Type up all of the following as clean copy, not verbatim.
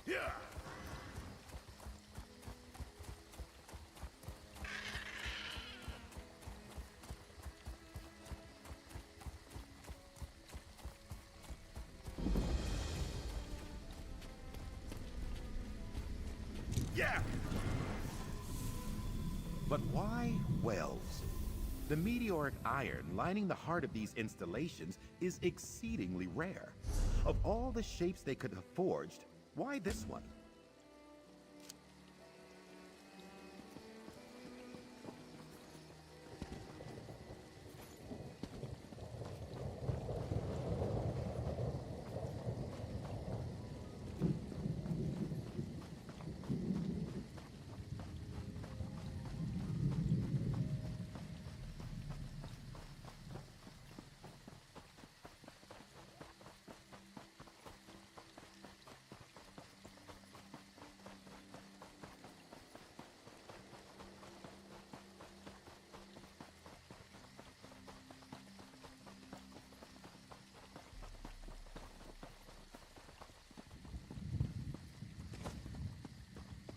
Yeah! But why wells? The meteoric iron lining the heart of these installations is exceedingly rare. Of all the shapes they could have forged, why this one?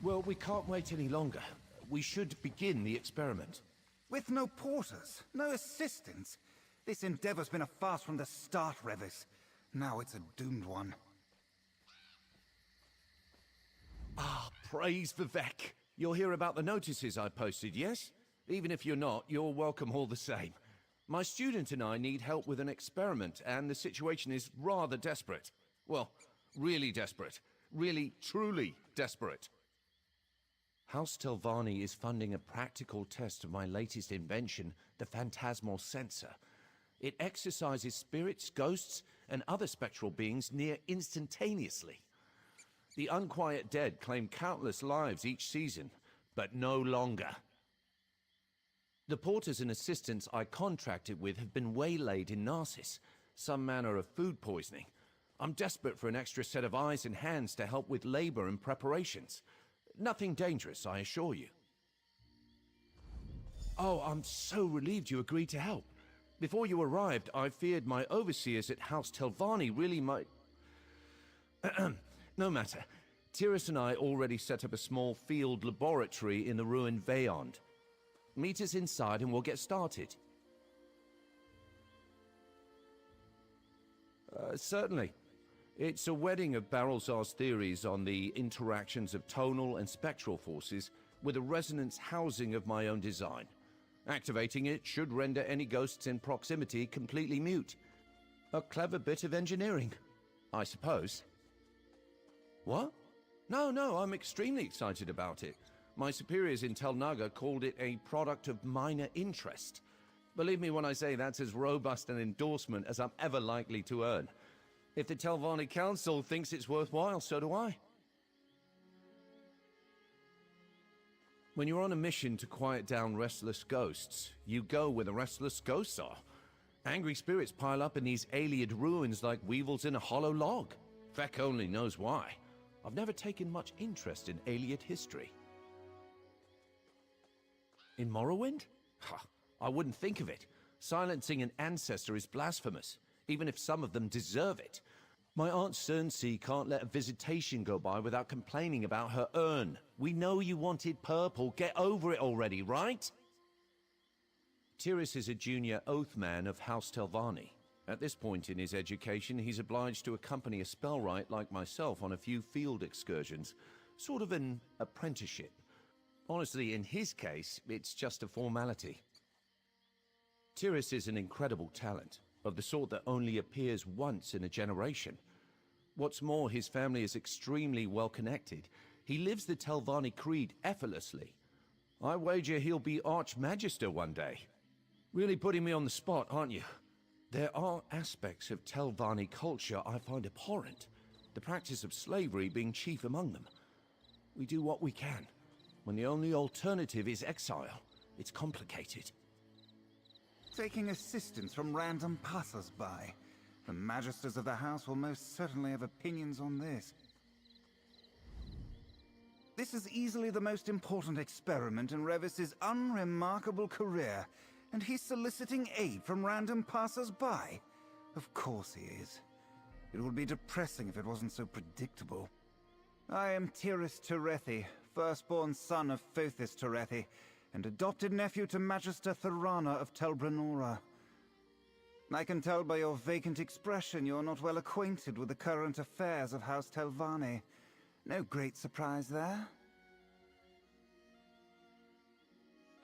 Well, we can't wait any longer. We should begin the experiment. With no porters, no assistants. This endeavor's been a farce from the start, Revis. Now it's a doomed one. Ah, praise Vivek. You'll hear about the notices I posted, yes? Even if you're not, you're welcome all the same. My student and I need help with an experiment, and the situation is rather desperate. Well, really desperate. Really, truly desperate. House Telvanni is funding a practical test of my latest invention, the Phantasmal Sensor. It exercises spirits, ghosts, and other spectral beings near instantaneously. The unquiet dead claim countless lives each season, but no longer. The porters and assistants I contracted with have been waylaid in Narcissus, some manner of food poisoning. I'm desperate for an extra set of eyes and hands to help with labor and preparations. Nothing dangerous, I assure you. Oh, I'm so relieved you agreed to help. Before you arrived, I feared my overseers at House Telvanni really might... No matter. Tyrus and I already set up a small field laboratory in the ruined Veyond. Meet us inside and we'll get started. Certainly. It's a wedding of Barrelzar's theories on the interactions of tonal and spectral forces with a resonance housing of my own design. Activating it should render any ghosts in proximity completely mute. A clever bit of engineering, I suppose. What? No, I'm extremely excited about it. My superiors in Tel Naga called it a product of minor interest. Believe me when I say that's as robust an endorsement as I'm ever likely to earn. If the Telvanni Council thinks it's worthwhile, so do I. When you're on a mission to quiet down restless ghosts, you go where the restless ghosts are. Angry spirits pile up in these Ayleid ruins like weevils in a hollow log. Feck only knows why. I've never taken much interest in Ayleid history. In Morrowind? Ha, I wouldn't think of it. Silencing an ancestor is blasphemous, even if some of them deserve it. My Aunt Cernsea can't let a visitation go by without complaining about her urn. We know you wanted purple. Get over it already, right? Tyrus is a junior Oathman of House Telvanni. At this point in his education, he's obliged to accompany a spellwright like myself on a few field excursions. Sort of an apprenticeship. Honestly, in his case, it's just a formality. Tyrus is an incredible talent, of the sort that only appears once in a generation. What's more, his family is extremely well connected. He lives the Telvanni creed effortlessly. I wager he'll be Archmagister one day. Really putting me on the spot, aren't you? There are aspects of Telvanni culture I find abhorrent, the practice of slavery being chief among them. We do what we can. When the only alternative is exile, it's complicated. Taking assistance from random passers-by. The Magisters of the House will most certainly have opinions on this. This is easily the most important experiment in Revis's unremarkable career, and he's soliciting aid from random passers-by. Of course he is. It would be depressing if it wasn't so predictable. I am Tiris Terethi, firstborn son of Fothis Terethi, and adopted nephew to Magister Thorana of Telbranora. I can tell by your vacant expression you're not well acquainted with the current affairs of House Telvanni. No great surprise there.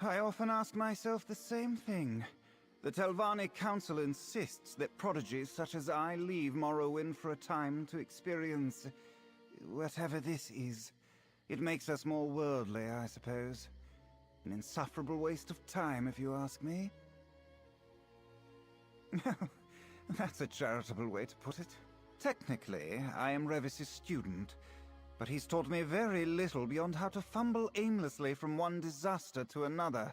I often ask myself the same thing. The Telvanni Council insists that prodigies such as I leave Morrowind for a time to experience whatever this is. It makes us more worldly, I suppose. An insufferable waste of time, if you ask me. That's a charitable way to put it. Technically, I am Revis's student, but he's taught me very little beyond how to fumble aimlessly from one disaster to another.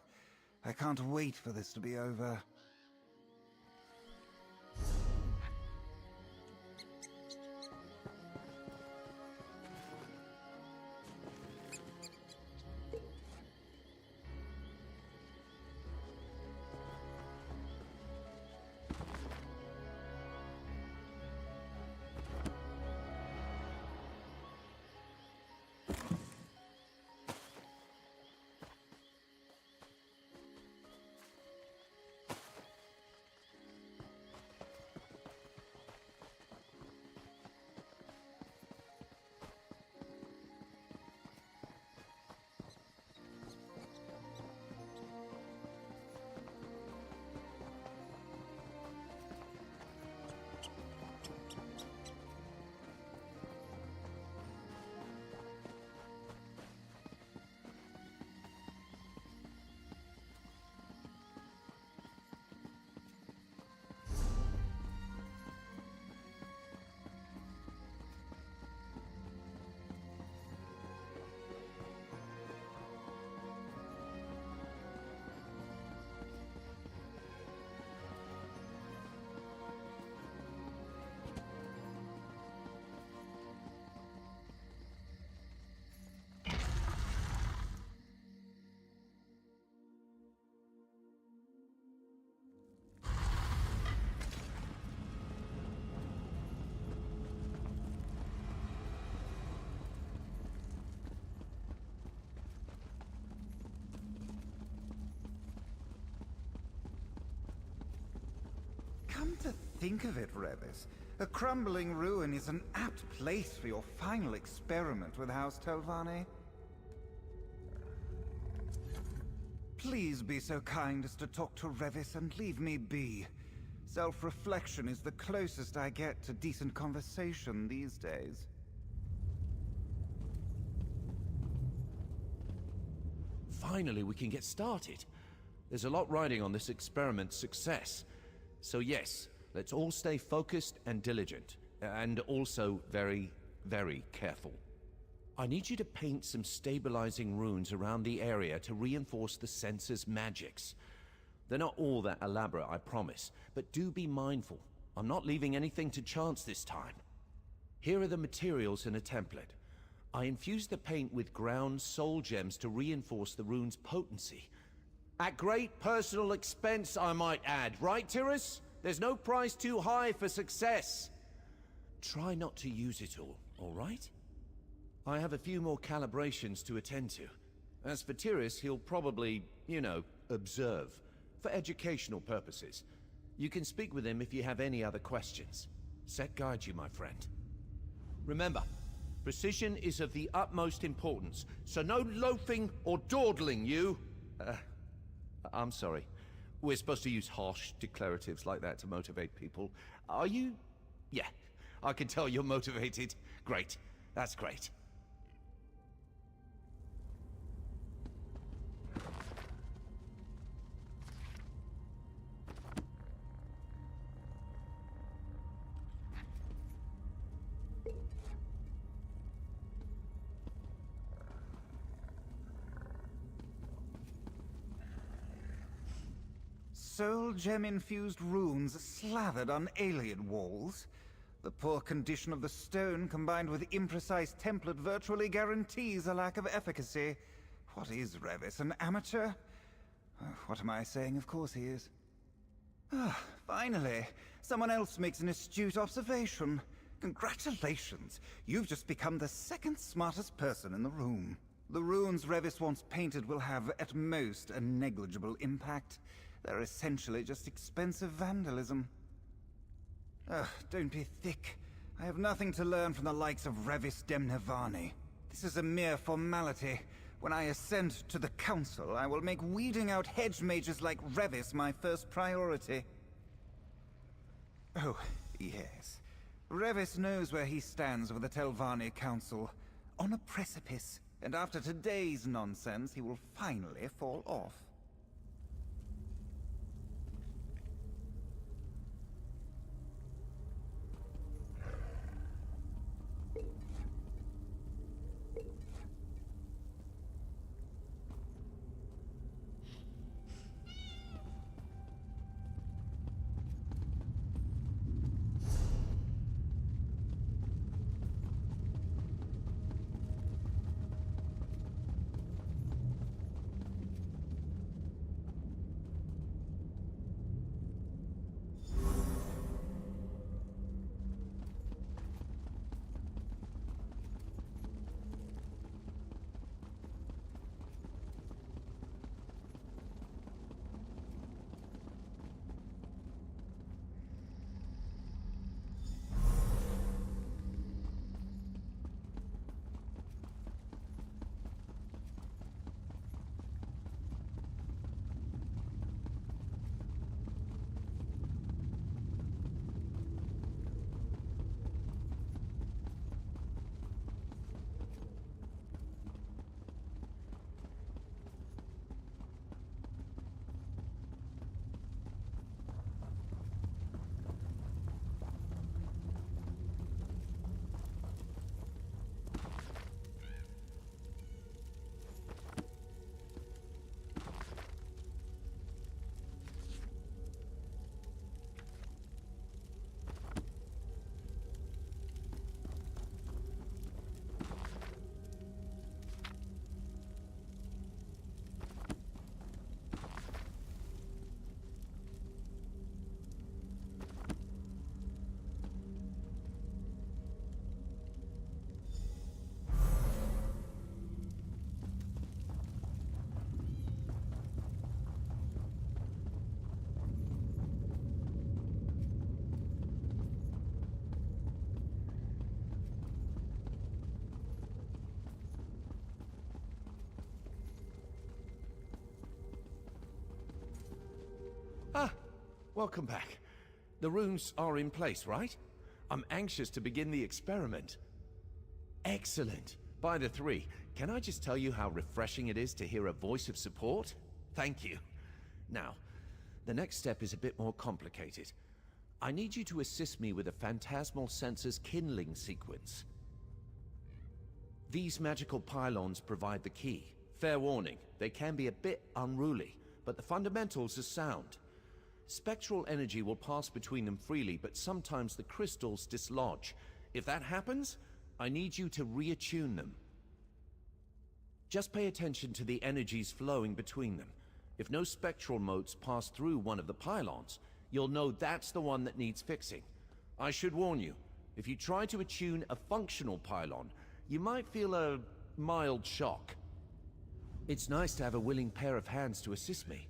I can't wait for this to be over. Come to think of it, Revis, a crumbling ruin is an apt place for your final experiment with House Telvanni. Please be so kind as to talk to Revis and leave me be. Self-reflection is the closest I get to decent conversation these days. Finally, we can get started. There's a lot riding on this experiment's success. So yes, let's all stay focused and diligent. And also very, very careful. I need you to paint some stabilizing runes around the area to reinforce the sensor's magics. They're not all that elaborate, I promise, but do be mindful. I'm not leaving anything to chance this time. Here are the materials in a template. I infused the paint with ground soul gems to reinforce the rune's potency. At great personal expense, I might add. Right, Tiris? There's no price too high for success. Try not to use it all right? I have a few more calibrations to attend to. As for Tiris, he'll probably, observe. For educational purposes. You can speak with him if you have any other questions. Set guides you, my friend. Remember, precision is of the utmost importance, so no loafing or dawdling, you! I'm sorry. We're supposed to use harsh declaratives like that to motivate people. Are you? Yeah, I can tell you're motivated. Great. That's great. Soul gem-infused runes slathered on alien walls. The poor condition of the stone combined with imprecise template virtually guarantees a lack of efficacy. What is Revis, an amateur? What am I saying? Of course he is. Finally, someone else makes an astute observation. Congratulations! You've just become the second smartest person in the room. The runes Revis wants painted will have, at most, a negligible impact. They're essentially just expensive vandalism. Ugh, don't be thick. I have nothing to learn from the likes of Revis Demnevani. This is a mere formality. When I ascend to the Council, I will make weeding out hedge mages like Revis my first priority. Oh, yes. Revis knows where he stands with the Telvanni Council. On a precipice. And after today's nonsense, he will finally fall off. Ah, welcome back. The runes are in place, right? I'm anxious to begin the experiment. Excellent. By the three, can I just tell you how refreshing it is to hear a voice of support? Thank you. Now, the next step is a bit more complicated. I need you to assist me with a phantasmal sensor's kindling sequence. These magical pylons provide the key. Fair warning, they can be a bit unruly, but the fundamentals are sound. Spectral energy will pass between them freely, but sometimes the crystals dislodge. If that happens, I need you to reattune them. Just pay attention to the energies flowing between them. If no spectral motes pass through one of the pylons, you'll know that's the one that needs fixing. I should warn you, if you try to attune a functional pylon, you might feel a mild shock. It's nice to have a willing pair of hands to assist me.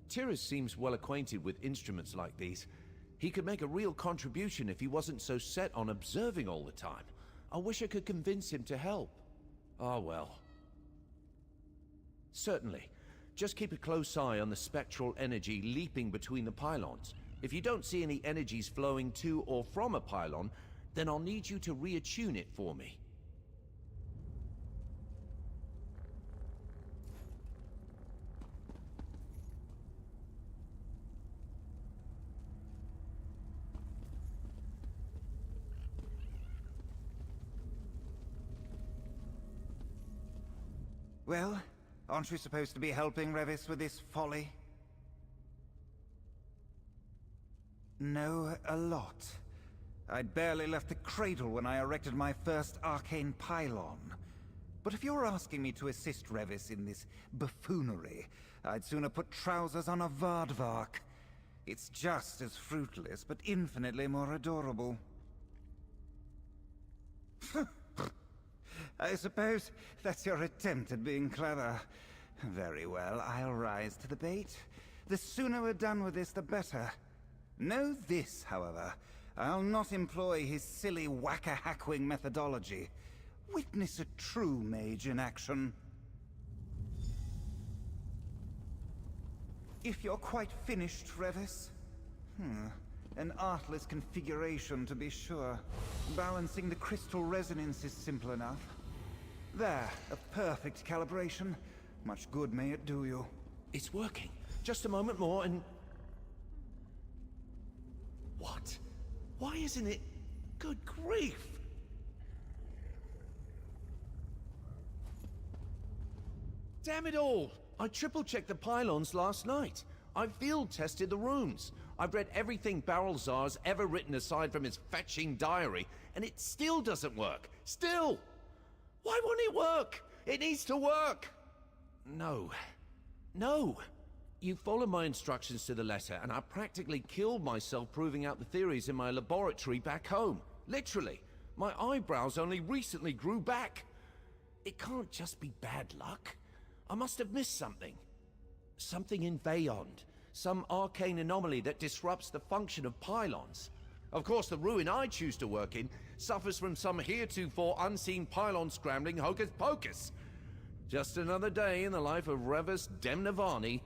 Tyrus seems well acquainted with instruments like these. He could make a real contribution if he wasn't so set on observing all the time. I wish I could convince him to help. Ah, well. Certainly. Just keep a close eye on the spectral energy leaping between the pylons. If you don't see any energies flowing to or from a pylon, then I'll need you to reattune it for me. Well, aren't you supposed to be helping Revis with this folly? No, a lot. I'd barely left the cradle when I erected my first arcane pylon. But if you're asking me to assist Revis in this buffoonery, I'd sooner put trousers on a Vardvark. It's just as fruitless, but infinitely more adorable. I suppose that's your attempt at being clever. Very well, I'll rise to the bait. The sooner we're done with this, the better. Know this, however. I'll not employ his silly whack-a-hackwing methodology. Witness a true mage in action. If you're quite finished, Revis. An artless configuration, to be sure. Balancing the crystal resonance is simple enough. There, a perfect calibration. Much good may it do you. It's working. Just a moment more and... What? Why isn't it... Good grief! Damn it all! I triple-checked the pylons last night. I field-tested the rooms. I've read everything Barrelzar's ever written aside from his fetching diary, and it still doesn't work. Still! Why won't it work? It needs to work! No. No! You followed my instructions to the letter, and I practically killed myself proving out the theories in my laboratory back home. Literally. My eyebrows only recently grew back. It can't just be bad luck. I must have missed something. Something in Veyond. Some arcane anomaly that disrupts the function of pylons. Of course, the ruin I choose to work in suffers from some heretofore unseen pylon scrambling hocus pocus. Just another day in the life of Revis Demnavani.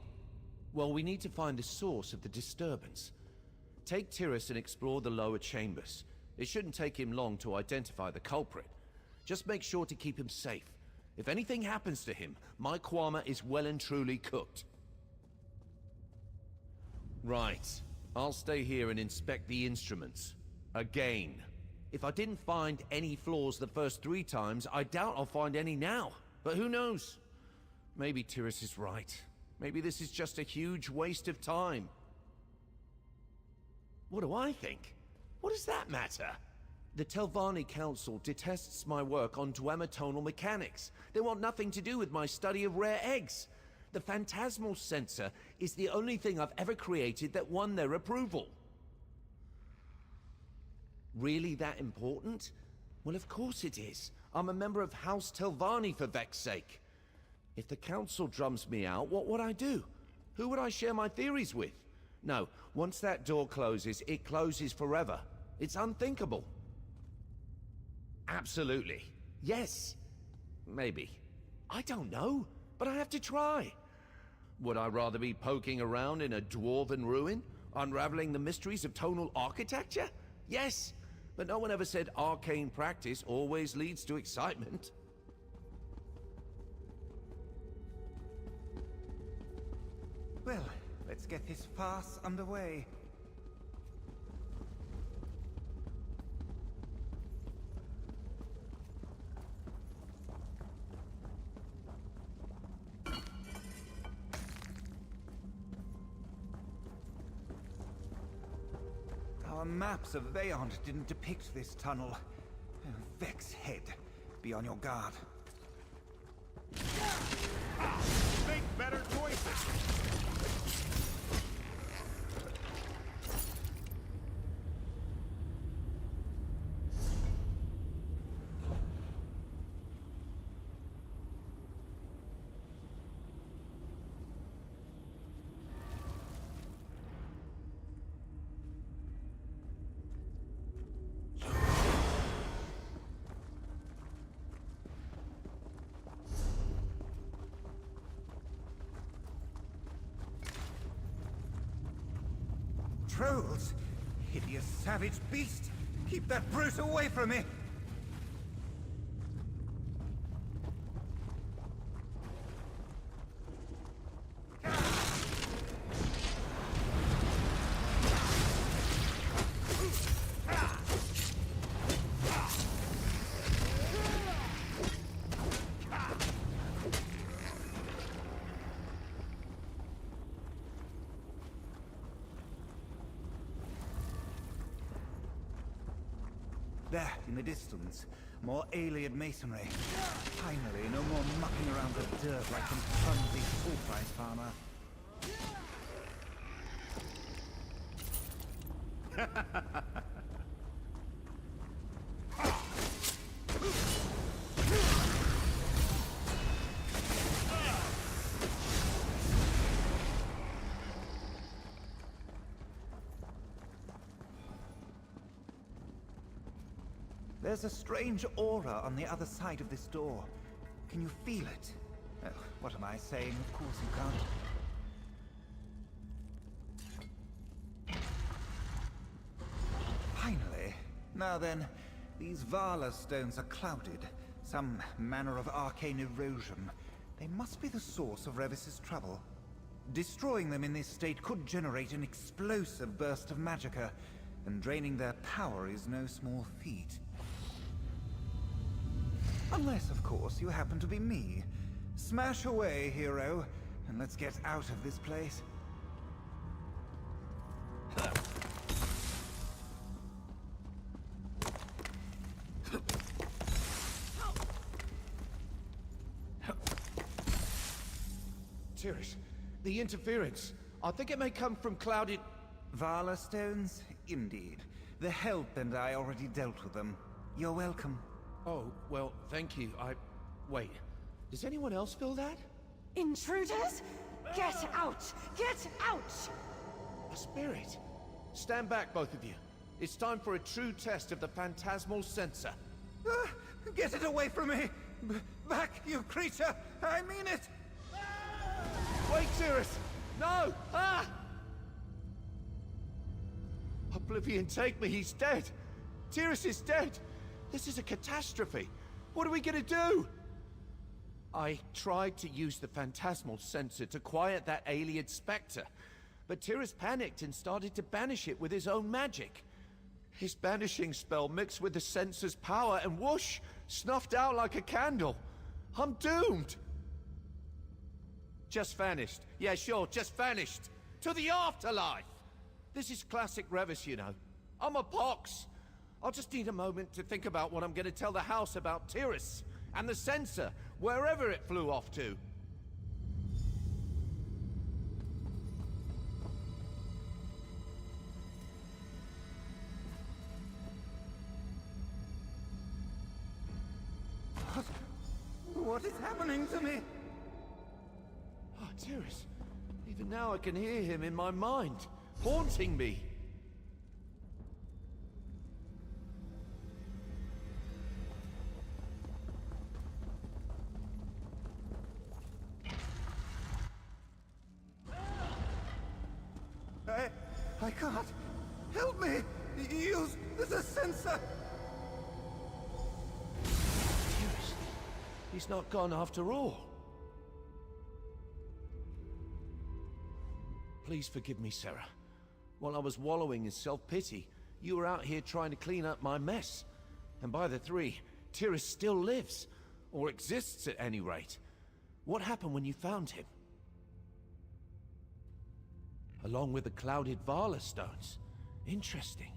Well, we need to find the source of the disturbance. Take Tyrus and explore the lower chambers. It shouldn't take him long to identify the culprit. Just make sure to keep him safe. If anything happens to him, my Kwama is well and truly cooked. Right. I'll stay here and inspect the instruments. Again. If I didn't find any flaws the first 3 times, I doubt I'll find any now. But who knows? Maybe Tyrus is right. Maybe this is just a huge waste of time. What do I think? What does that matter? The Telvanni Council detests my work on duamitonal mechanics. They want nothing to do with my study of rare eggs. The phantasmal sensor is the only thing I've ever created that won their approval. Really that important? Well, of course it is. I'm a member of House Telvanni, for Vex's sake. If the Council drums me out, what would I do? Who would I share my theories with? No, once that door closes, it closes forever. It's unthinkable. Absolutely. Yes. Maybe. I don't know, but I have to try. Would I rather be poking around in a dwarven ruin, unraveling the mysteries of tonal architecture? Yes, but no one ever said arcane practice always leads to excitement. Well, let's get this farce underway. Our maps of Veyond didn't depict this tunnel. Vex head. Be on your guard. Make better choices! Trolls! Hideous savage beast! Keep that brute away from me! There, in the distance, more alien masonry. Finally, no more mucking around the dirt like some clumsy full-price farmer. There's a strange aura on the other side of this door. Can you feel it? Oh, what am I saying? Of course you can't. Finally. Now then, these Vala stones are clouded. Some manner of arcane erosion. They must be the source of Revis's trouble. Destroying them in this state could generate an explosive burst of magicka, and draining their power is no small feat. Unless, of course, you happen to be me. Smash away, hero, and let's get out of this place. Tyrus, the interference. I think it may come from clouded... Vala stones? Indeed. The Help and I already dealt with them. You're welcome. Oh, well, thank you. Wait, does anyone else feel that? Intruders? Get out! Get out! A spirit. Stand back, both of you. It's time for a true test of the phantasmal sensor. Get it away from me! Back, you creature! I mean it! Wait, Tyrus! No! Ah! Oblivion, take me, he's dead! Tyrus is dead! This is a catastrophe! What are we gonna do? I tried to use the phantasmal sensor to quiet that alien spectre, but Tyrus panicked and started to banish it with his own magic. His banishing spell mixed with the sensor's power and whoosh! Snuffed out like a candle! I'm doomed! Just vanished. Yeah, sure, just vanished. To the afterlife! This is classic Revis, you know. I'm a pox. I'll just need a moment to think about what I'm gonna tell the house about Tyrus and the sensor, wherever it flew off to. What is happening to me? Oh, Tyrus. Even now I can hear him in my mind, haunting me. I can't. Help me! Use the sensor! Tyrus. He's not gone after all. Please forgive me, Sarah. While I was wallowing in self-pity, you were out here trying to clean up my mess. And by the three, Tyrus still lives. Or exists at any rate. What happened when you found him? Along with the clouded Vala stones. Interesting.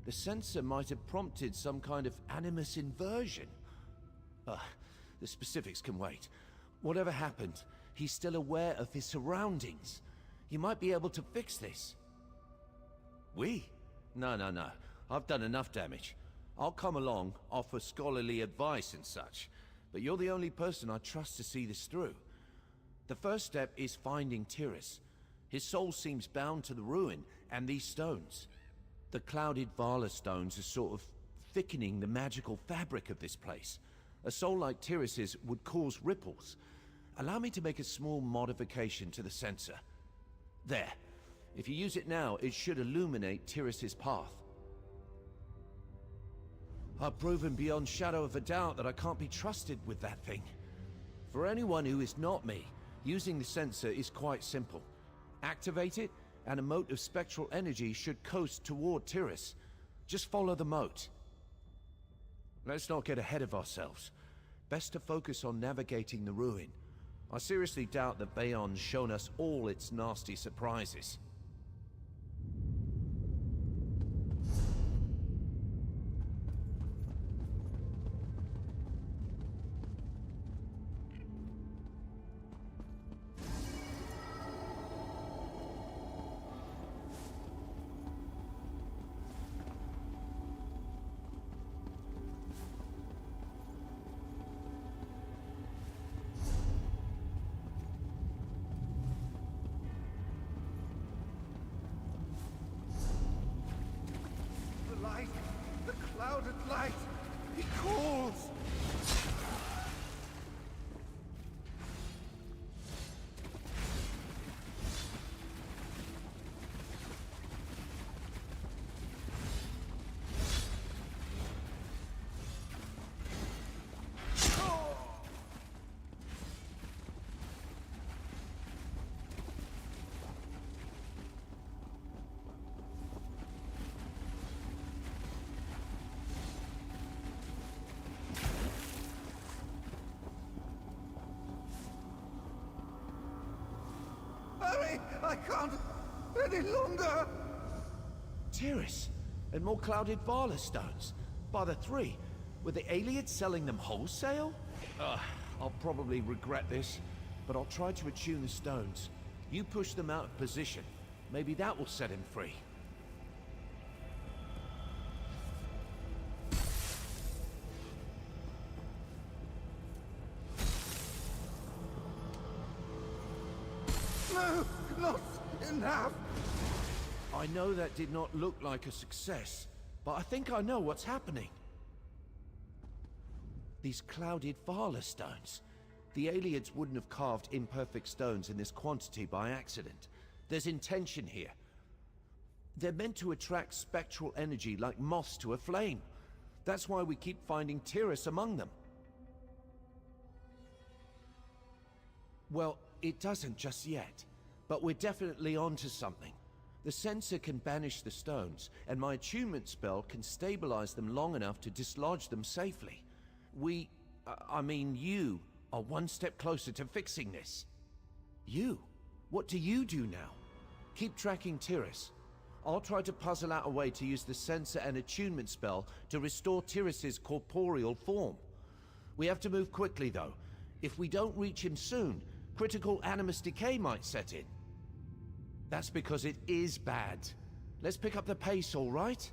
The sensor might have prompted some kind of animus inversion. The specifics can wait. Whatever happened, he's still aware of his surroundings. He might be able to fix this. We? No. I've done enough damage. I'll come along, offer scholarly advice and such. But you're the only person I trust to see this through. The first step is finding Tyrus. His soul seems bound to the ruin and these stones. The clouded Vala stones are sort of thickening the magical fabric of this place. A soul like Tyrus's would cause ripples. Allow me to make a small modification to the sensor. There. If you use it now, it should illuminate Tyrus's path. I've proven beyond shadow of a doubt that I can't be trusted with that thing. For anyone who is not me, using the sensor is quite simple. Activate it, and a mote of spectral energy should coast toward Tyrus. Just follow the mote. Let's not get ahead of ourselves. Best to focus on navigating the ruin. I seriously doubt that Bayon's shown us all its nasty surprises. I can't any longer! Tyrus, and more clouded Vala stones. By the 3. Were the aliens selling them wholesale? I'll probably regret this, but I'll try to attune the stones. You push them out of position. Maybe that will set him free. No, not enough! I know that did not look like a success, but I think I know what's happening. These clouded Vala stones. The aliens wouldn't have carved imperfect stones in this quantity by accident. There's intention here. They're meant to attract spectral energy like moths to a flame. That's why we keep finding Tyrus among them. Well, it doesn't just yet, but we're definitely onto something. The sensor can banish the stones, and my attunement spell can stabilize them long enough to dislodge them safely. You are one step closer to fixing this. You? What do you do now? Keep tracking Tyrus. I'll try to puzzle out a way to use the sensor and attunement spell to restore Tyrus's corporeal form. We have to move quickly, though. If we don't reach him soon, critical animus decay might set in. That's because it is bad. Let's pick up the pace, all right?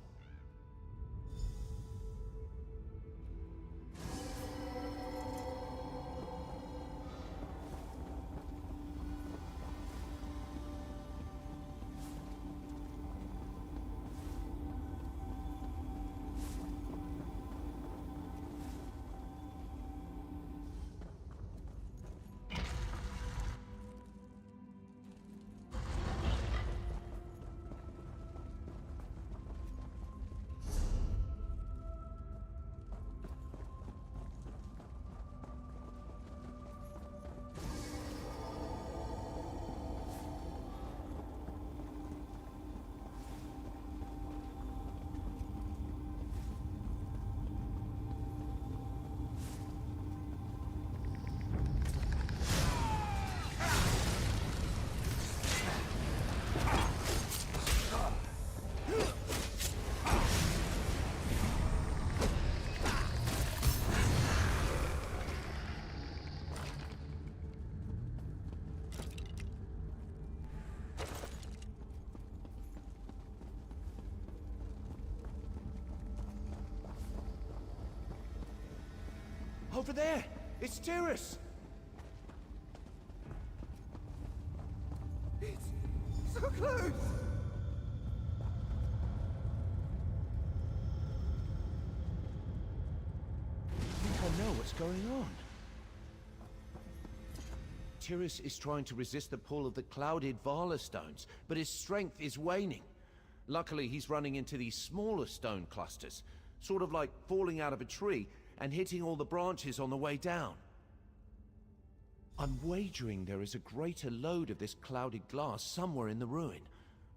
Over there! It's Tyrus! It's so close! I think I know what's going on. Tyrus is trying to resist the pull of the clouded Vala stones, but his strength is waning. Luckily, he's running into these smaller stone clusters, sort of like falling out of a tree and hitting all the branches on the way down. I'm wagering there is a greater load of this clouded glass somewhere in the ruin.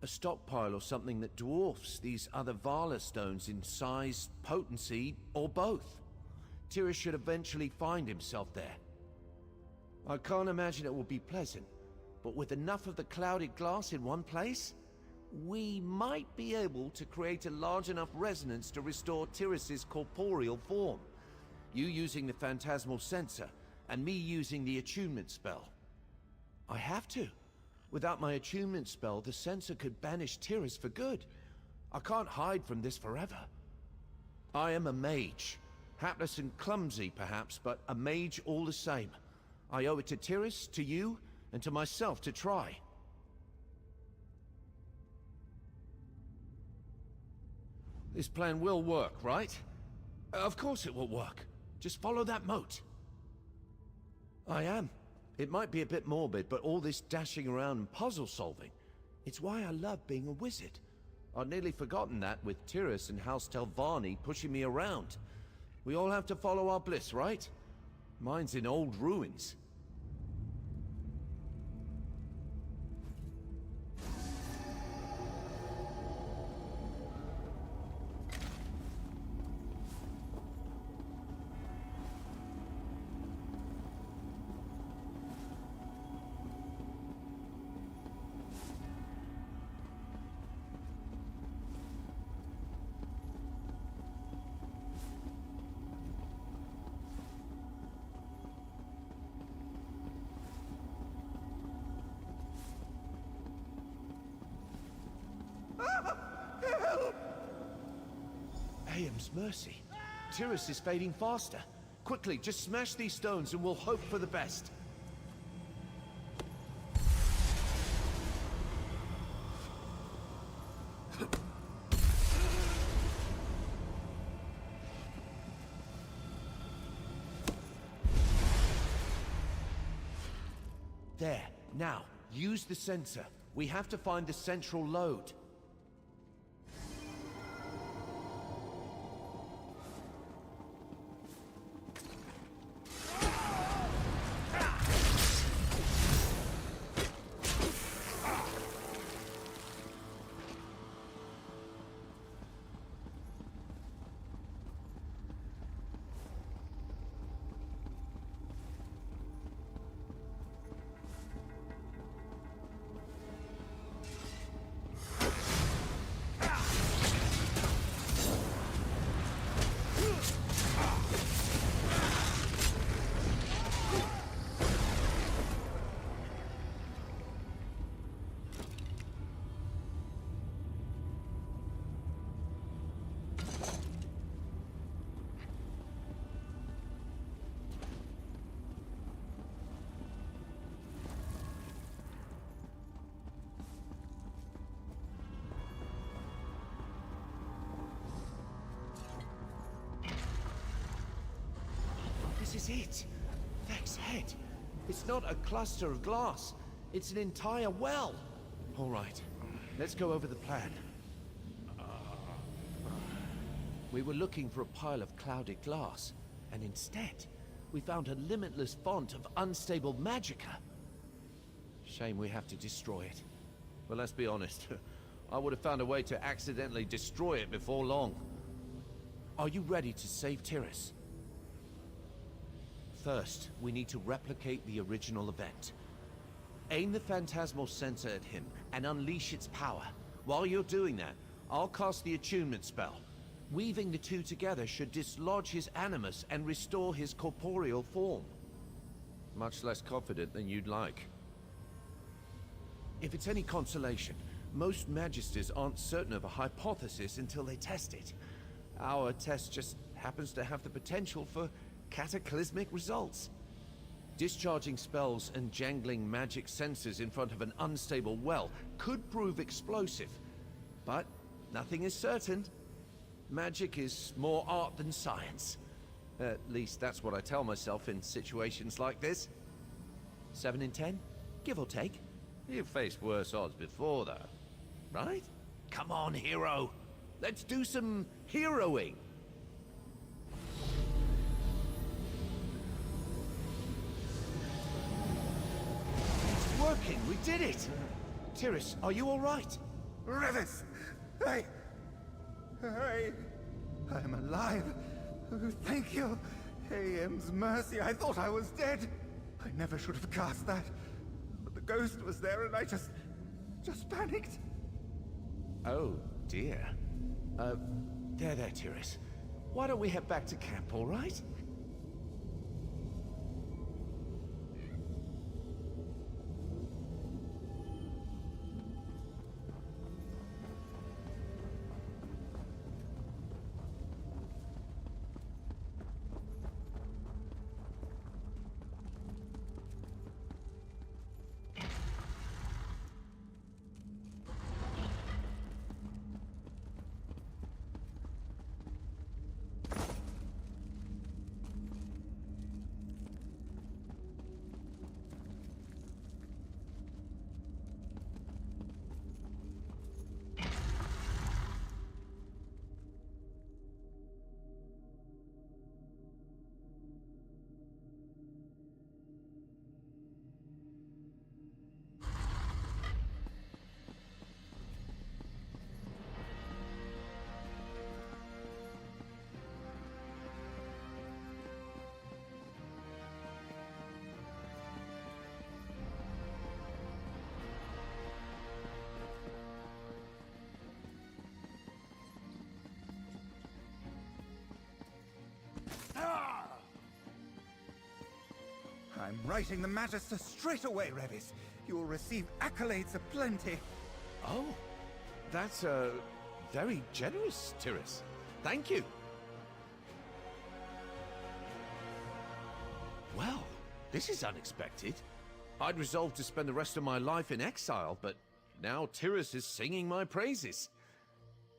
A stockpile or something that dwarfs these other Vala stones in size, potency, or both. Tyrus should eventually find himself there. I can't imagine it will be pleasant, but with enough of the clouded glass in one place, we might be able to create a large enough resonance to restore Tyrus's corporeal form. You using the phantasmal sensor, and me using the attunement spell. I have to. Without my attunement spell, the sensor could banish Tyrus for good. I can't hide from this forever. I am a mage. Hapless and clumsy, perhaps, but a mage all the same. I owe it to Tyrus, to you, and to myself to try. This plan will work, right? Of course it will work. Just follow that moat. I am. It might be a bit morbid, but all this dashing around and puzzle solving, it's why I love being a wizard. I'd nearly forgotten that with Tyrus and House Telvanni pushing me around. We all have to follow our bliss, right? Mine's in old ruins. Iam's mercy. Tyrus is fading faster. Quickly, just smash these stones and we'll hope for the best. There. Now, use the sensor. We have to find the central load. This is it. Vex's head. It's not a cluster of glass. It's an entire well. All right. Let's go over the plan. We were looking for a pile of clouded glass, and instead, we found a limitless font of unstable magicka. Shame we have to destroy it. But let's be honest, I would have found a way to accidentally destroy it before long. Are you ready to save Tyrus? First, we need to replicate the original event. Aim the phantasmal sensor at him and unleash its power. While you're doing that, I'll cast the attunement spell. Weaving the two together should dislodge his animus and restore his corporeal form. Much less confident than you'd like. If it's any consolation, most magisters aren't certain of a hypothesis until they test it. Our test just happens to have the potential for cataclysmic results. Discharging spells and jangling magic sensors in front of an unstable well could prove explosive. But nothing is certain. Magic is more art than science. At least that's what I tell myself in situations like this. 7 in 10? Give or take. You've faced worse odds before, though. Right? Come on, hero. Let's do some heroing. It's working. We did it. Tyrus, are you all right? Revis! I'm alive. Oh, thank you. AM's mercy, I thought I was dead. I never should have cast that. But the ghost was there and I just panicked. Oh, dear. There, Tyrus. Why don't we head back to camp, all right? I'm writing the Magister straight away, Revis. You will receive accolades aplenty. Oh, that's, very generous, Tyrus. Thank you. Well, this is unexpected. I'd resolved to spend the rest of my life in exile, but now Tyrus is singing my praises.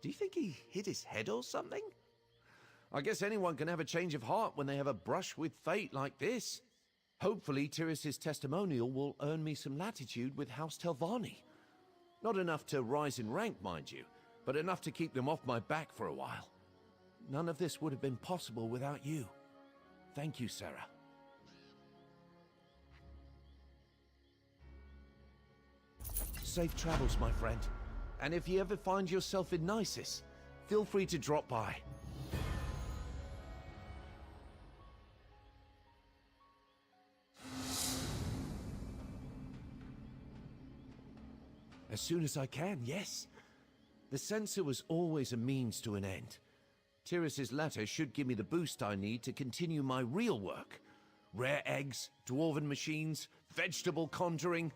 Do you think he hit his head or something? I guess anyone can have a change of heart when they have a brush with fate like this. Hopefully, Tyrus's testimonial will earn me some latitude with House Telvanni. Not enough to rise in rank, mind you, but enough to keep them off my back for a while. None of this would have been possible without you. Thank you, Sarah. Safe travels, my friend. And if you ever find yourself in Nisus, feel free to drop by. As soon as I can, yes. The censor was always a means to an end. Tyrus's letter should give me the boost I need to continue my real work. Rare eggs, dwarven machines, vegetable conjuring,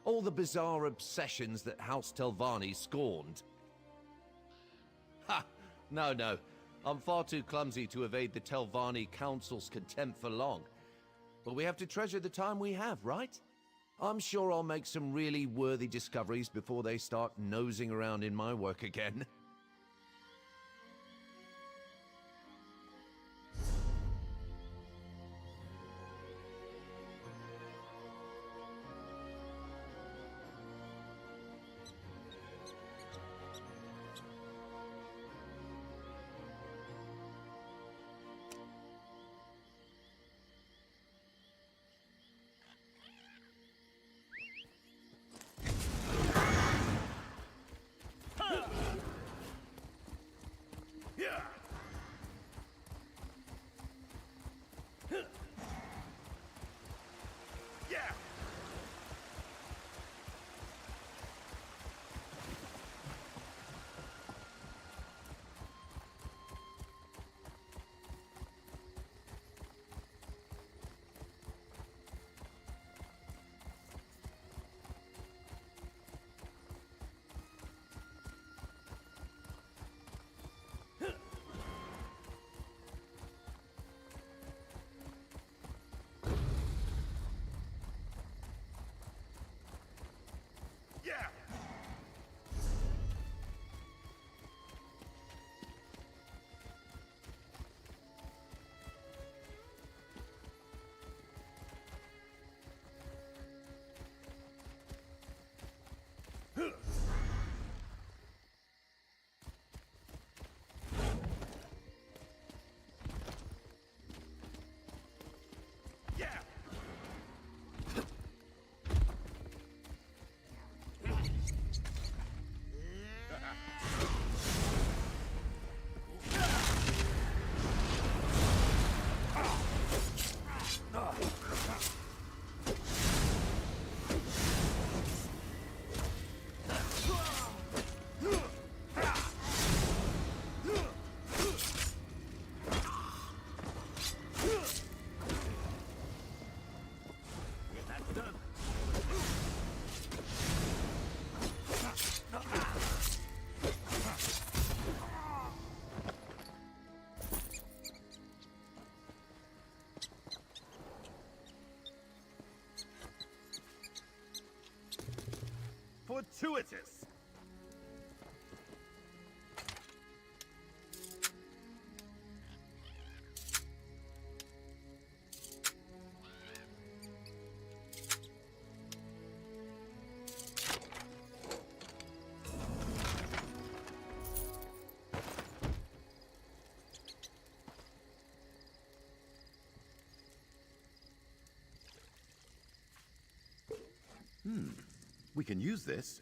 all the bizarre obsessions that House Telvanni scorned. Ha! No. I'm far too clumsy to evade the Telvanni Council's contempt for long. But we have to treasure the time we have, right? I'm sure I'll make some really worthy discoveries before they start nosing around in my work again. Fortuitous! We can use this.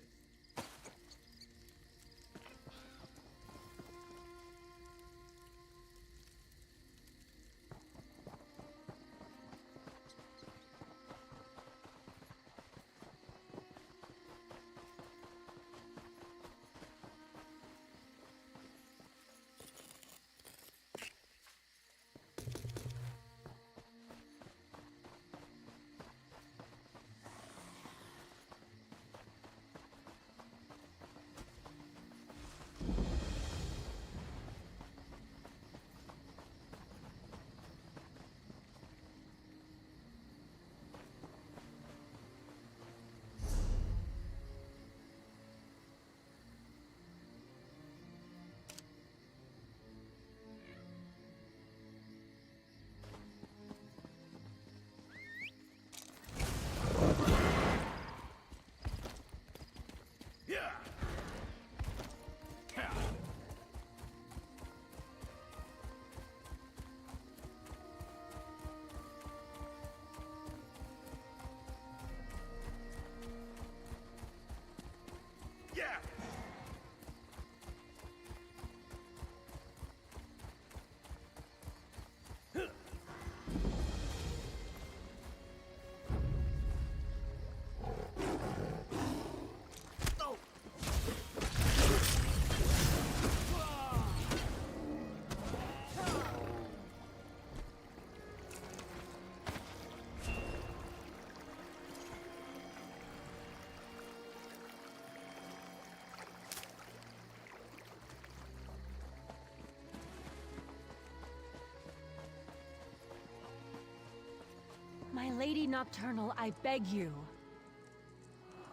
My Lady Nocturnal, I beg you.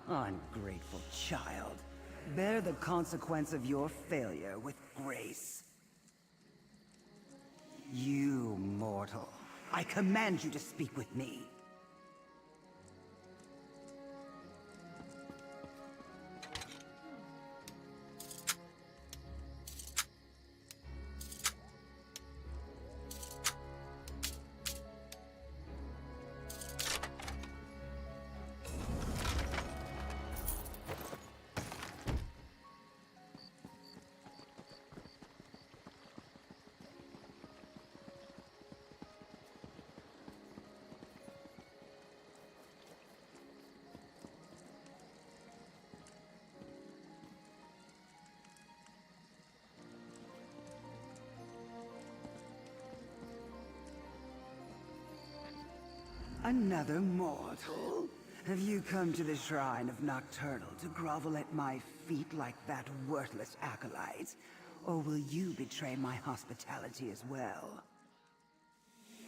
Ungrateful child. Bear the consequence of your failure with grace. You mortal, I command you to speak with me. Another mortal? Have you come to the shrine of Nocturnal to grovel at my feet like that worthless acolyte? Or will you betray my hospitality as well?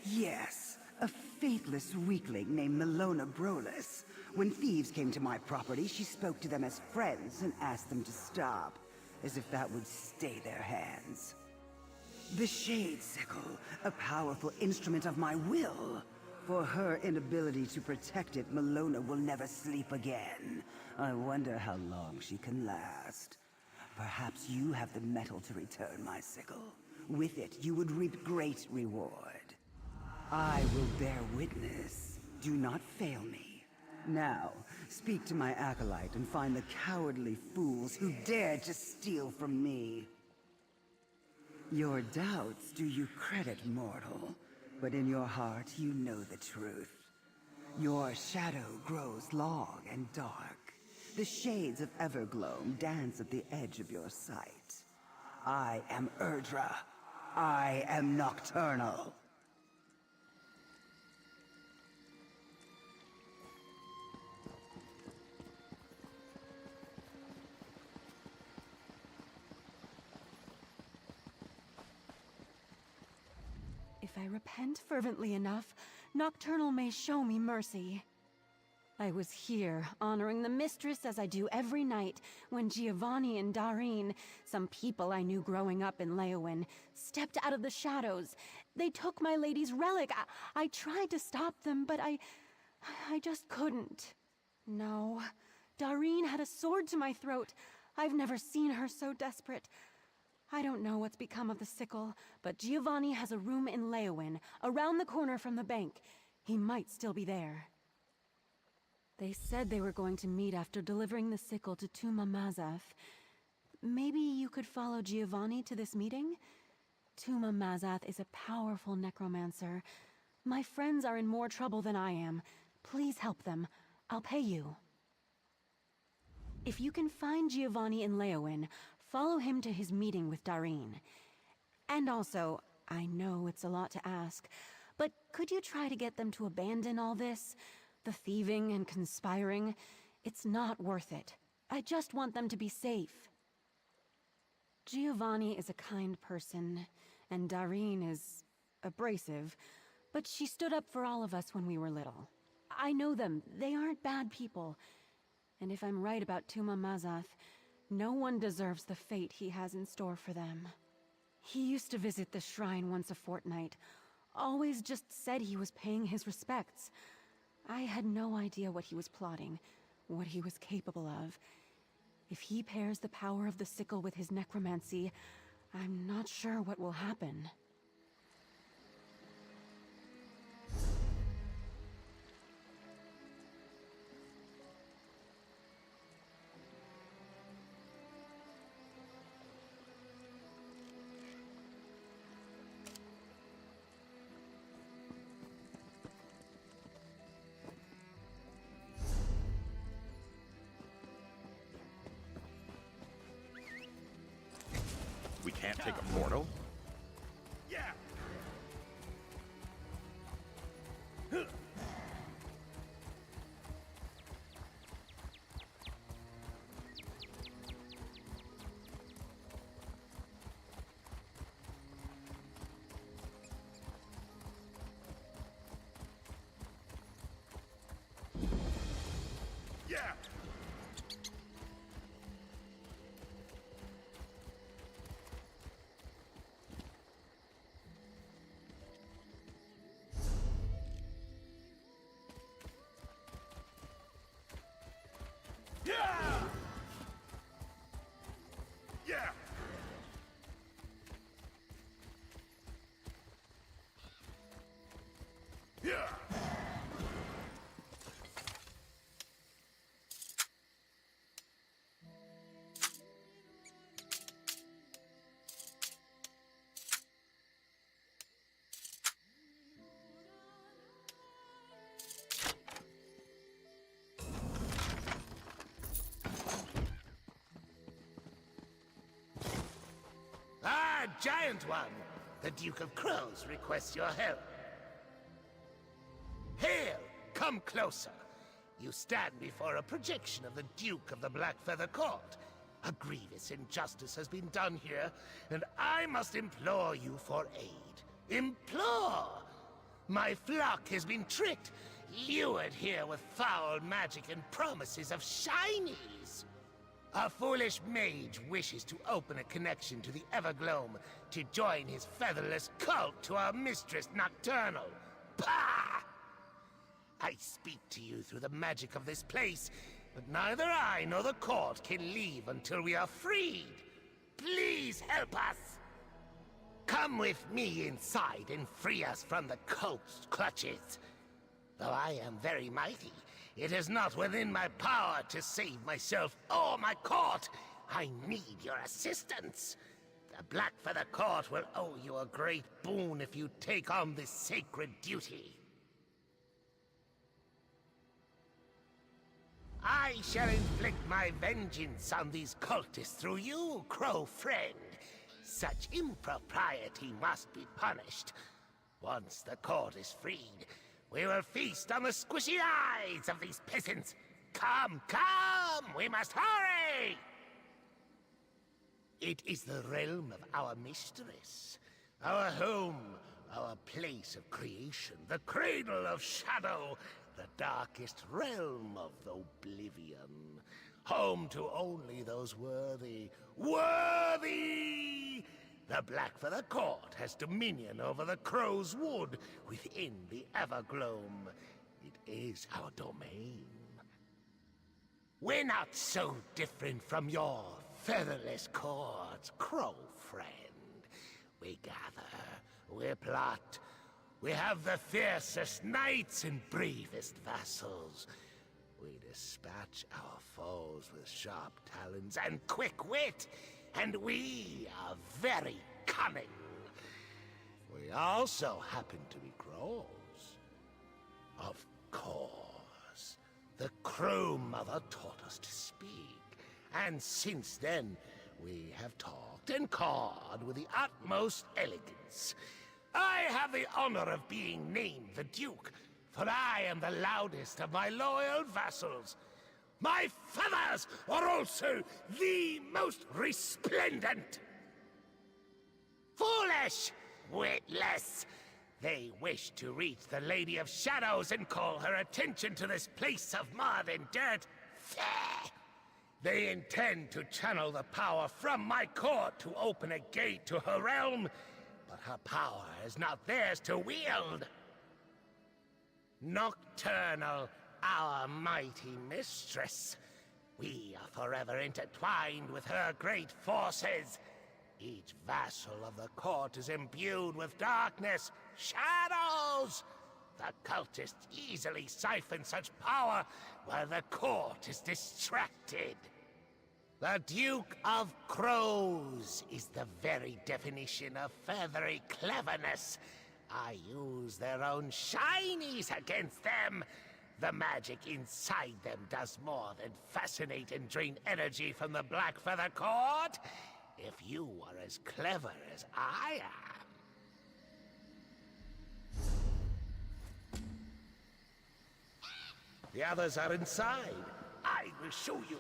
Yes, a faithless weakling named Milona Brolis. When thieves came to my property, she spoke to them as friends and asked them to stop, as if that would stay their hands. The Shade Sickle, a powerful instrument of my will. For her inability to protect it, Milona will never sleep again. I wonder how long she can last. Perhaps you have the metal to return my sickle. With it, you would reap great reward. I will bear witness. Do not fail me. Now, speak to my acolyte and find the cowardly fools who dared to steal from me. Your doubts do you credit, mortal. But in your heart, you know the truth. Your shadow grows long and dark. The shades of Evergloam dance at the edge of your sight. I am Erdra. I am Nocturnal. If I repent fervently enough, Nocturnal may show me mercy. I was here, honoring the mistress as I do every night, when Giovanni and Darine, some people I knew growing up in Leowin, stepped out of the shadows. They took my lady's relic. I tried to stop them, but I just couldn't. No, Darine had a sword to my throat. I've never seen her so desperate. I don't know what's become of the sickle, but Giovanni has a room in Leowin, around the corner from the bank. He might still be there. They said they were going to meet after delivering the sickle to Tuma Mazath. Maybe you could follow Giovanni to this meeting? Tuma Mazath is a powerful necromancer. My friends are in more trouble than I am. Please help them. I'll pay you. If you can find Giovanni in Leowin, follow him to his meeting with Darine. And also, I know it's a lot to ask, but could you try to get them to abandon all this? The thieving and conspiring? It's not worth it. I just want them to be safe. Giovanni is a kind person, and Darine is abrasive, but she stood up for all of us when we were little. I know them. They aren't bad people. And if I'm right about Tuma Mazath, no one deserves the fate he has in store for them. He used to visit the shrine once a fortnight. Always just said he was paying his respects. I had no idea what he was plotting, what he was capable of. If he pairs the power of the sickle with his necromancy, I'm not sure what will happen. We can't take a mortal? Yeah. Giant One, the Duke of Crows requests your help. Hail! Come closer. You stand before a projection of the Duke of the Black Feather Court. A grievous injustice has been done here, and I must implore you for aid. Implore! My flock has been tricked, lured here with foul magic and promises of shinies. A foolish mage wishes to open a connection to the Evergloam to join his featherless cult to our mistress Nocturnal. Pah! I speak to you through the magic of this place, but neither I nor the court can leave until we are freed. Please help us! Come with me inside and free us from the cult's clutches. Though I am very mighty, it is not within my power to save myself or my court. I need your assistance. The Blackfeather Court will owe you a great boon if you take on this sacred duty. I shall inflict my vengeance on these cultists through you, Crow friend. Such impropriety must be punished. Once the court is freed, we will feast on the squishy eyes of these peasants. Come, come! We must hurry! It is the realm of our mistress. Our home, our place of creation, the cradle of shadow, the darkest realm of oblivion. Home to only those worthy. Worthy! The Blackfeather Court has dominion over the Crow's Wood within the Evergloam. It is our domain. We're not so different from your featherless courts, Crow friend. We gather, we plot, we have the fiercest knights and bravest vassals. We dispatch our foes with sharp talons and quick wit, and we are very cunning. We also happen to be crows. Of course, the Crow Mother taught us to speak, and since then, we have talked and cawed with the utmost elegance. I have the honor of being named the Duke, for I am the loudest of my loyal vassals. My feathers are also the most resplendent. Foolish! Witless! They wish to reach the Lady of Shadows and call her attention to this place of mud and dirt. Fair! They intend to channel the power from my court to open a gate to her realm, but her power is not theirs to wield. Nocturnal, our mighty mistress. We are forever intertwined with her great forces. Each vassal of the court is imbued with darkness, shadows. The cultists easily siphon such power while the court is distracted. The Duke of Crows is the very definition of feathery cleverness. I use their own shinies against them. The magic inside them does more than fascinate and drain energy from the Blackfeather Court. If you are as clever as I am. The others are inside. I will show you.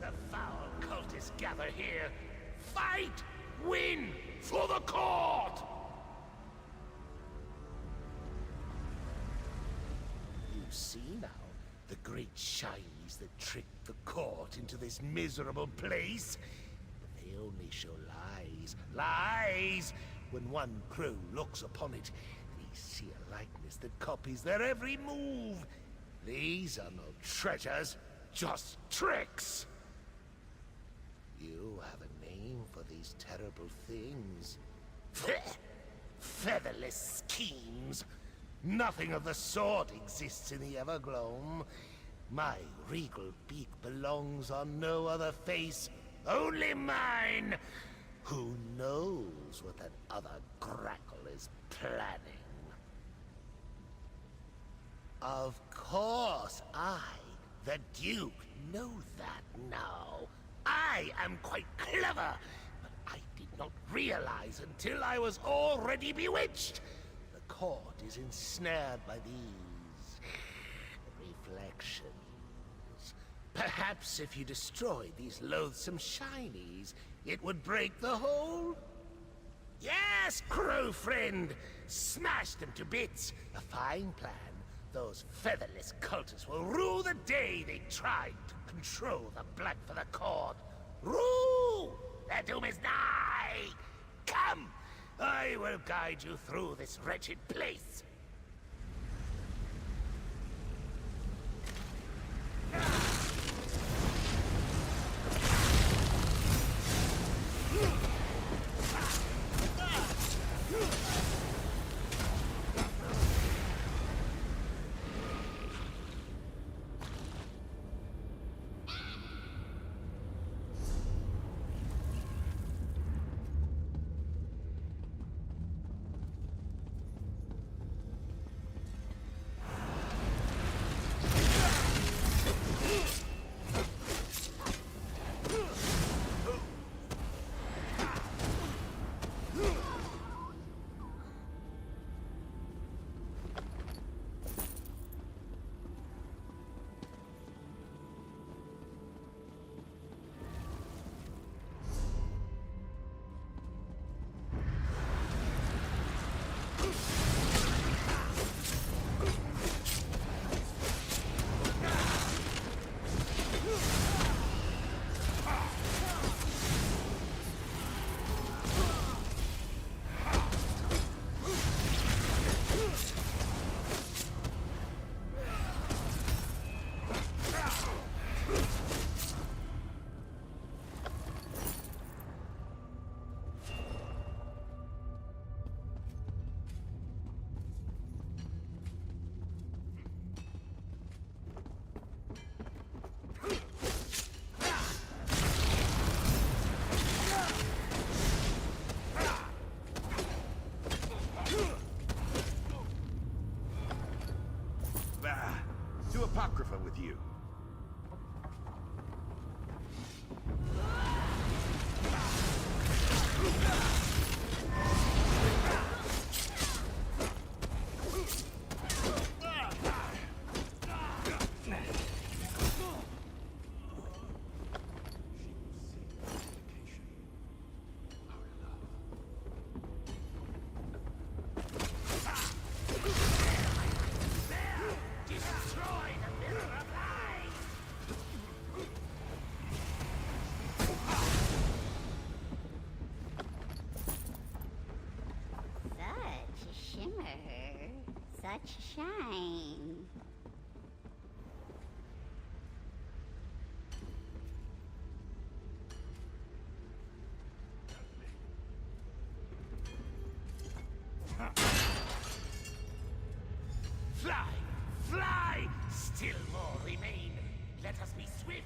The foul cultists gather here. Fight! Win! For the court! You see now, The great shinies that tricked the court into this miserable place. But they only show lies. Lies! When one crow looks upon it, they see a likeness that copies their every move. These are no treasures, just tricks! You have a name for these terrible things. Featherless schemes. Nothing of the sort exists in the Evergloam. My regal beak belongs on no other face, only mine! Who knows what that other grackle is planning? Of course, I, the Duke, know that now. I am quite clever, but I did not realize until I was already bewitched. The court is ensnared by these reflections. Perhaps if you destroyed these loathsome shinies, it would break the hold? Yes, crow friend! Smash them to bits! A fine plan. Those featherless cultists will rue the day they tried to control the Blackfeather Court. Rue! Their doom is nigh! Come! I will guide you through this wretched place. Apocrypha with you. Such shine. Fly! Fly! Still more remain. Let us be swift.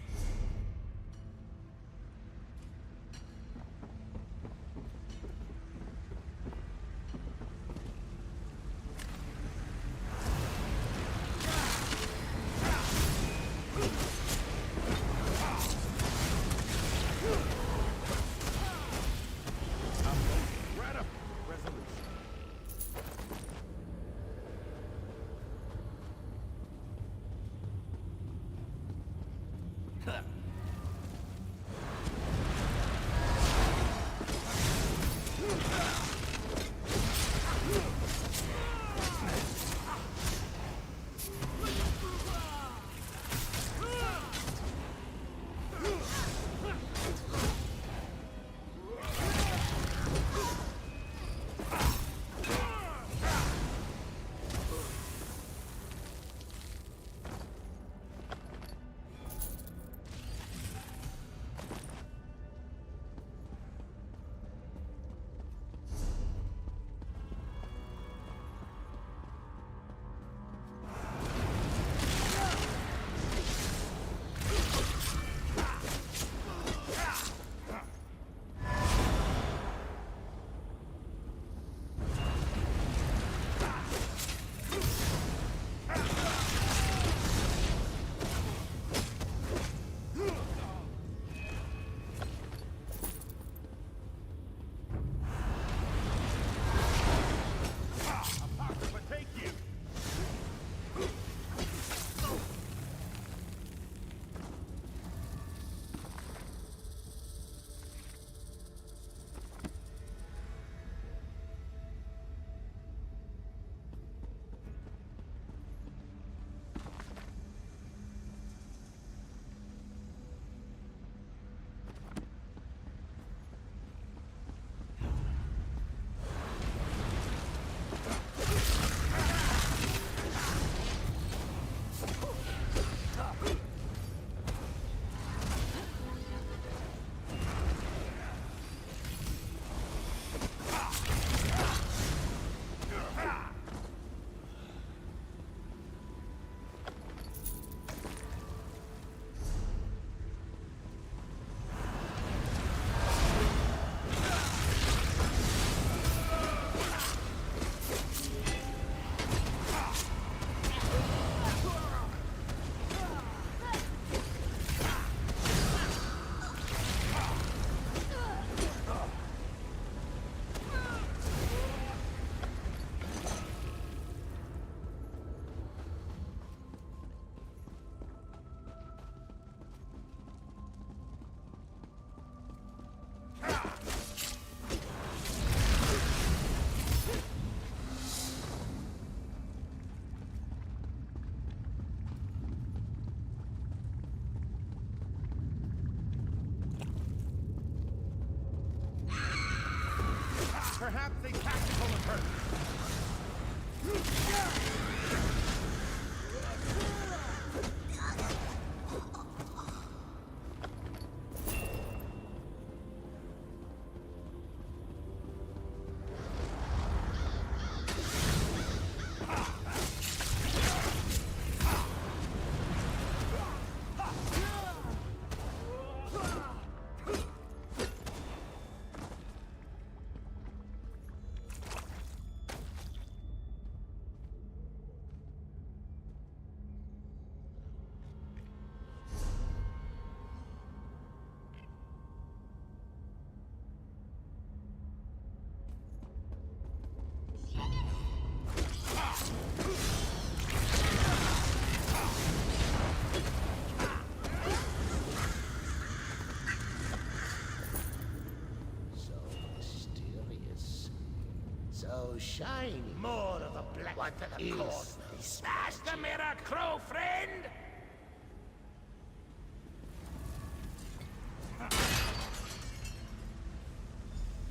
So shiny. More of the black. What for the cause? Smash the mirror, crow friend!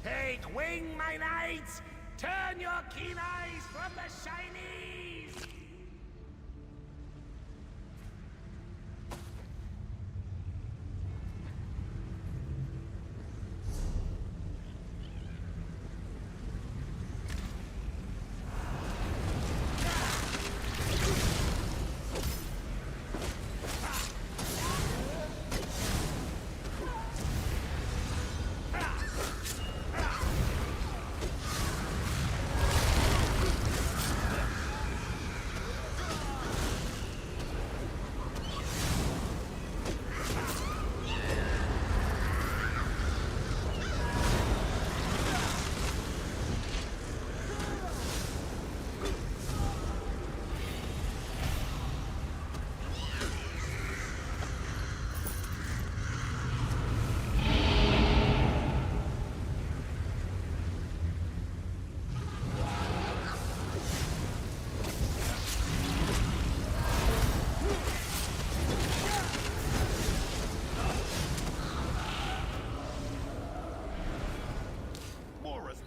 Take wing, my knights! Turn your keen eyes from the shinies!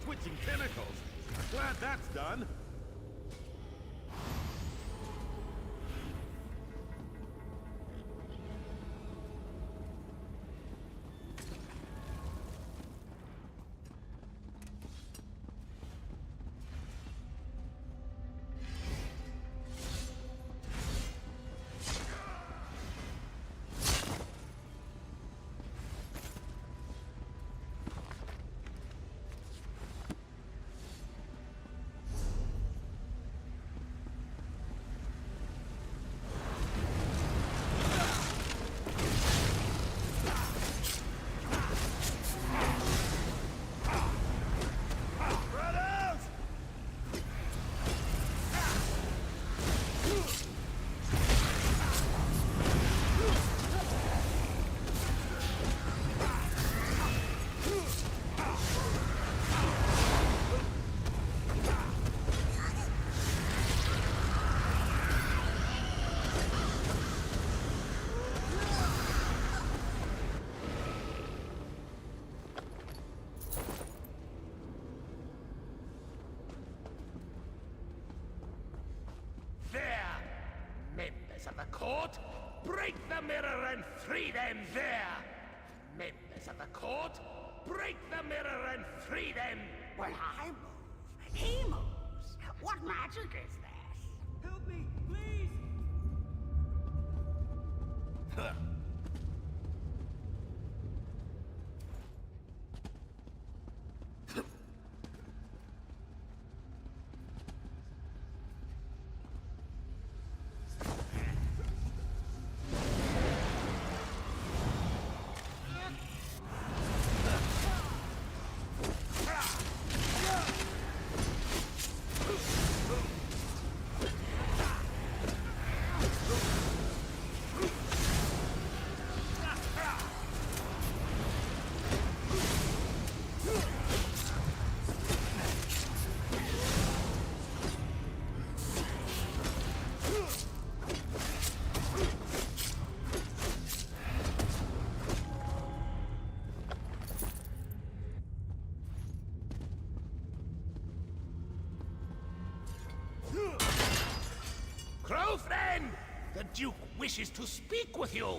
Twitching tentacles. Glad that's done. Of the court, break the mirror and free them there! Members of the court, break the mirror and free them! When I move, he moves. What magic is this? Help me, please! Ho, friend! The Duke wishes to speak with you!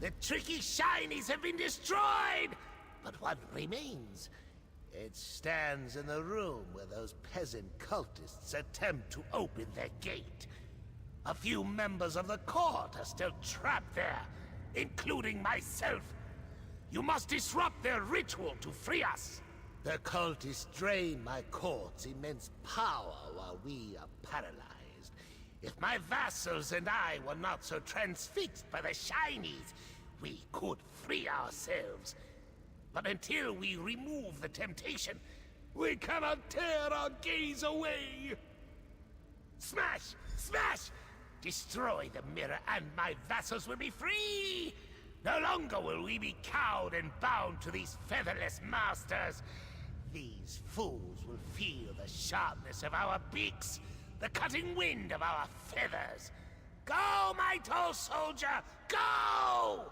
The tricky shinies have been destroyed! But one remains. It stands in the room where those peasant cultists attempt to open their gate. A few members of the court are still trapped there, including myself. You must disrupt their ritual to free us. The cultists drain my court's immense power while we are paralyzed. If my vassals and I were not so transfixed by the shinies, we could free ourselves. But until we remove the temptation, we cannot tear our gaze away! Smash! Smash! Destroy the mirror and my vassals will be free! No longer will we be cowed and bound to these featherless masters. These fools will feel the sharpness of our beaks, the cutting wind of our feathers. Go, my tall soldier, go!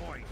point.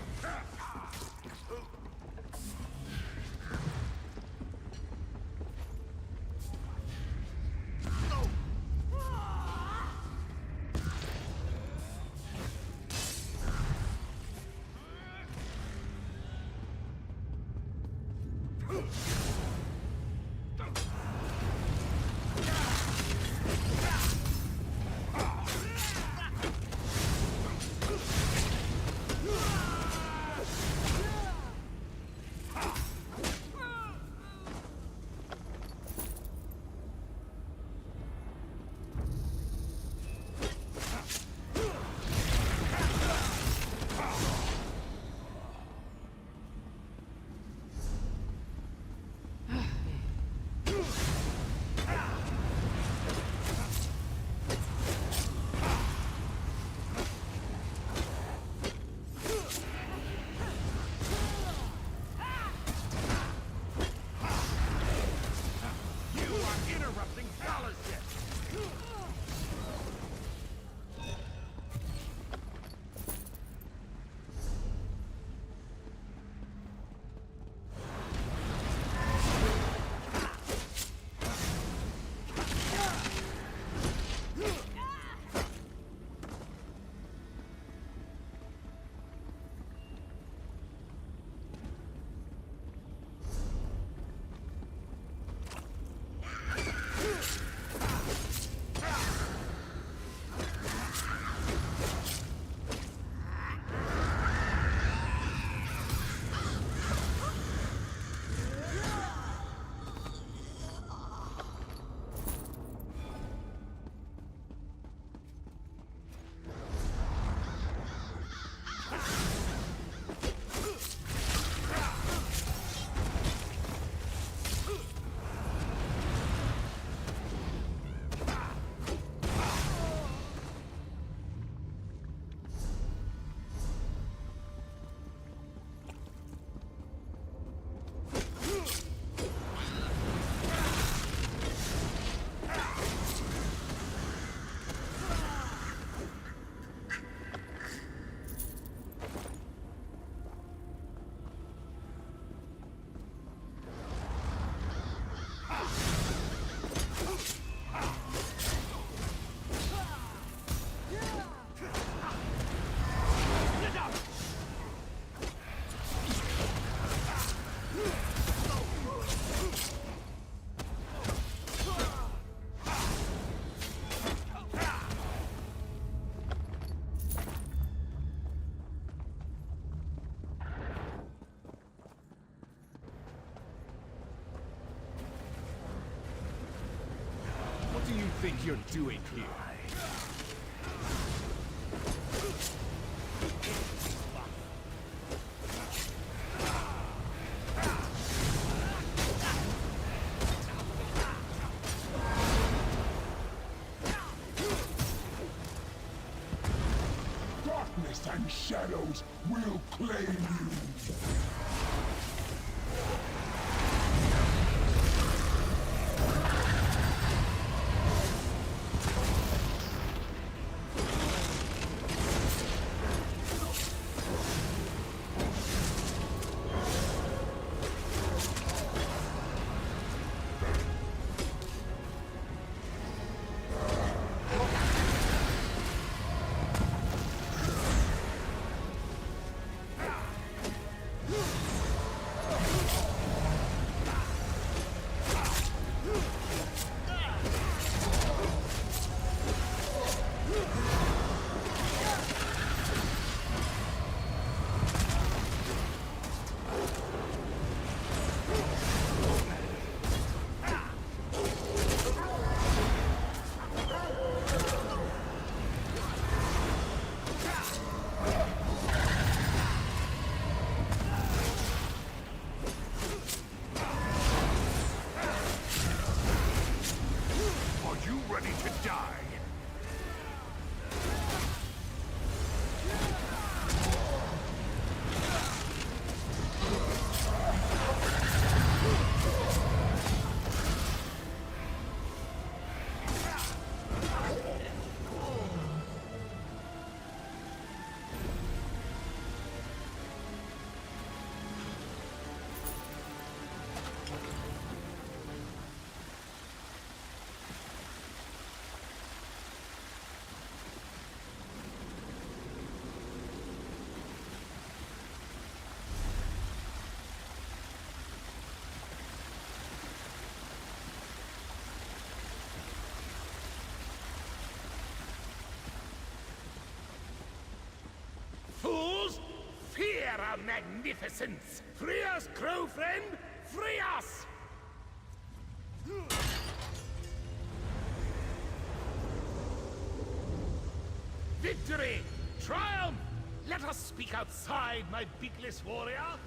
What do you think you're doing here? Darkness and shadows will claim you. your magnificence! Free us, crow friend! Free us! Victory! Triumph! Let us speak outside, my beakless warrior!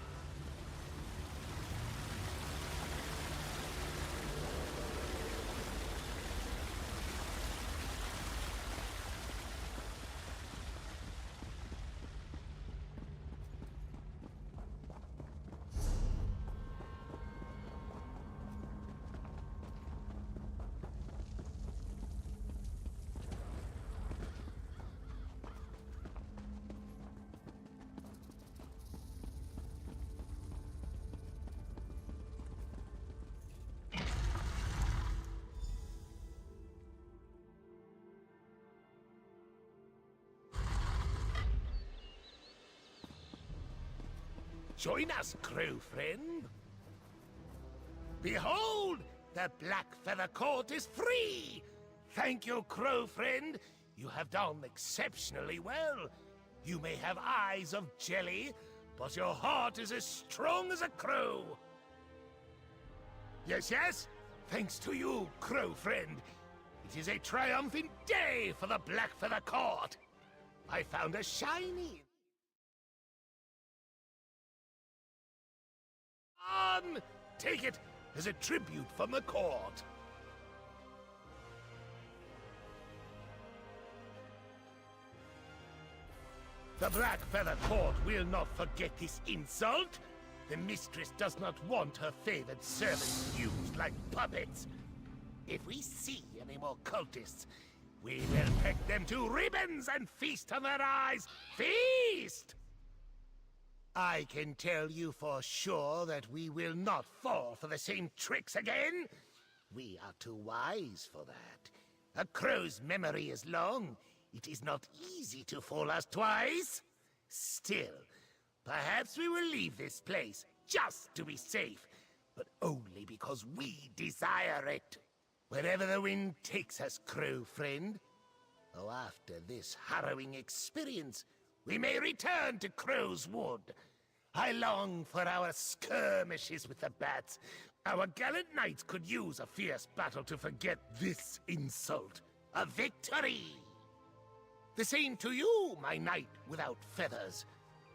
Join us, crow friend. Behold, the Black Feather Court is free! Thank you, crow friend. You have done exceptionally well. You may have eyes of jelly, but your heart is as strong as a crow. Yes, yes, thanks to you, crow friend. It is a triumphant day for the Black Feather Court. I found a shiny... Take it as a tribute from the court. The Black Feather Court will not forget this insult. The mistress does not want her favored servants used like puppets. If we see any more cultists, we will peck them to ribbons and feast on their eyes. Feast! I can tell you for sure that we will not fall for the same tricks again. We are too wise for that. A crow's memory is long. It is not easy to fool us twice. Still, perhaps we will leave this place just to be safe, but only because we desire it. Wherever the wind takes us, crow friend. Oh, after this harrowing experience, we may return to Crow's Wood. I long for our skirmishes with the bats. Our gallant knights could use a fierce battle to forget this insult. A victory! The same to you, my knight without feathers.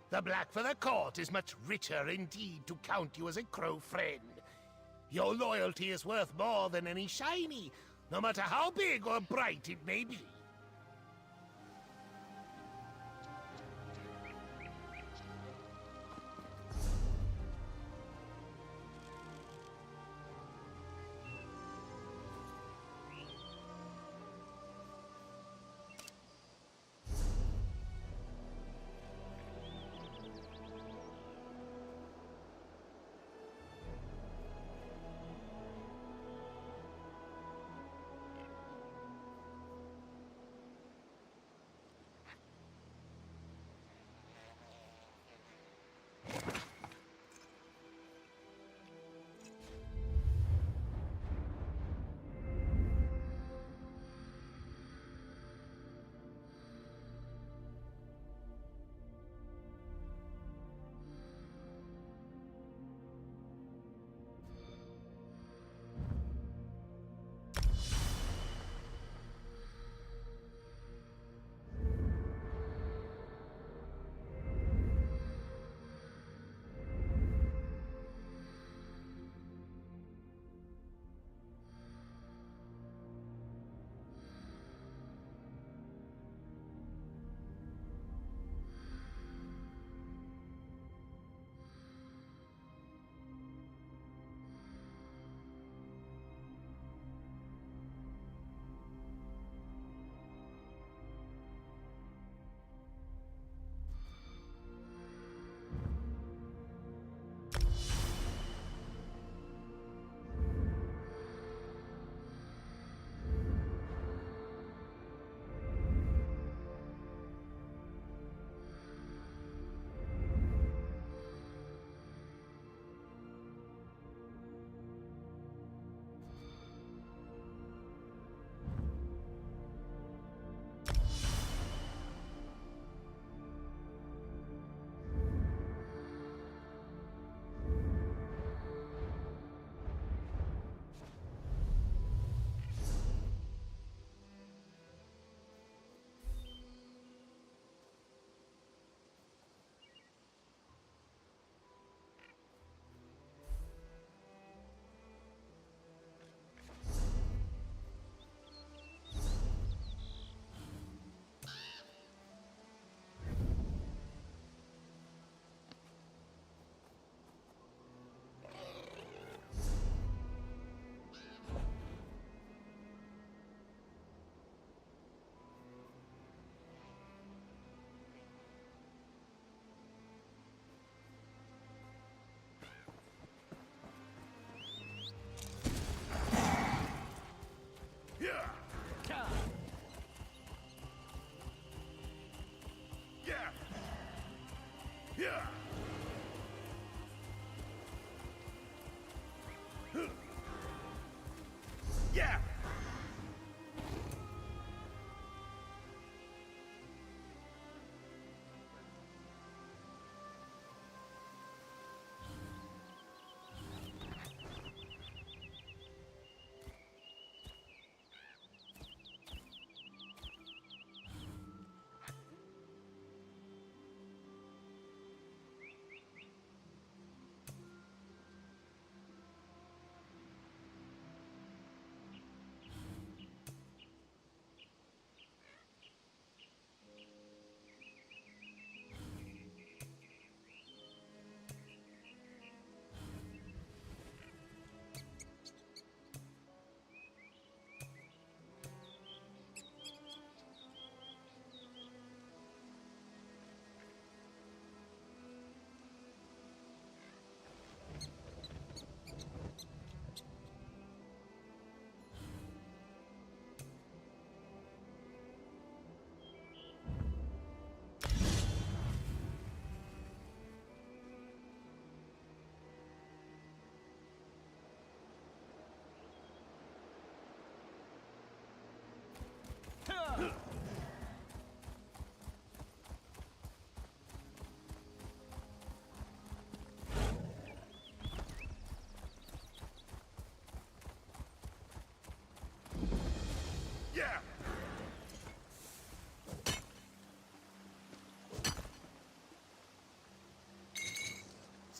The Black Feather Court is much richer indeed to count you as a crow friend. Your loyalty is worth more than any shiny, no matter how big or bright it may be.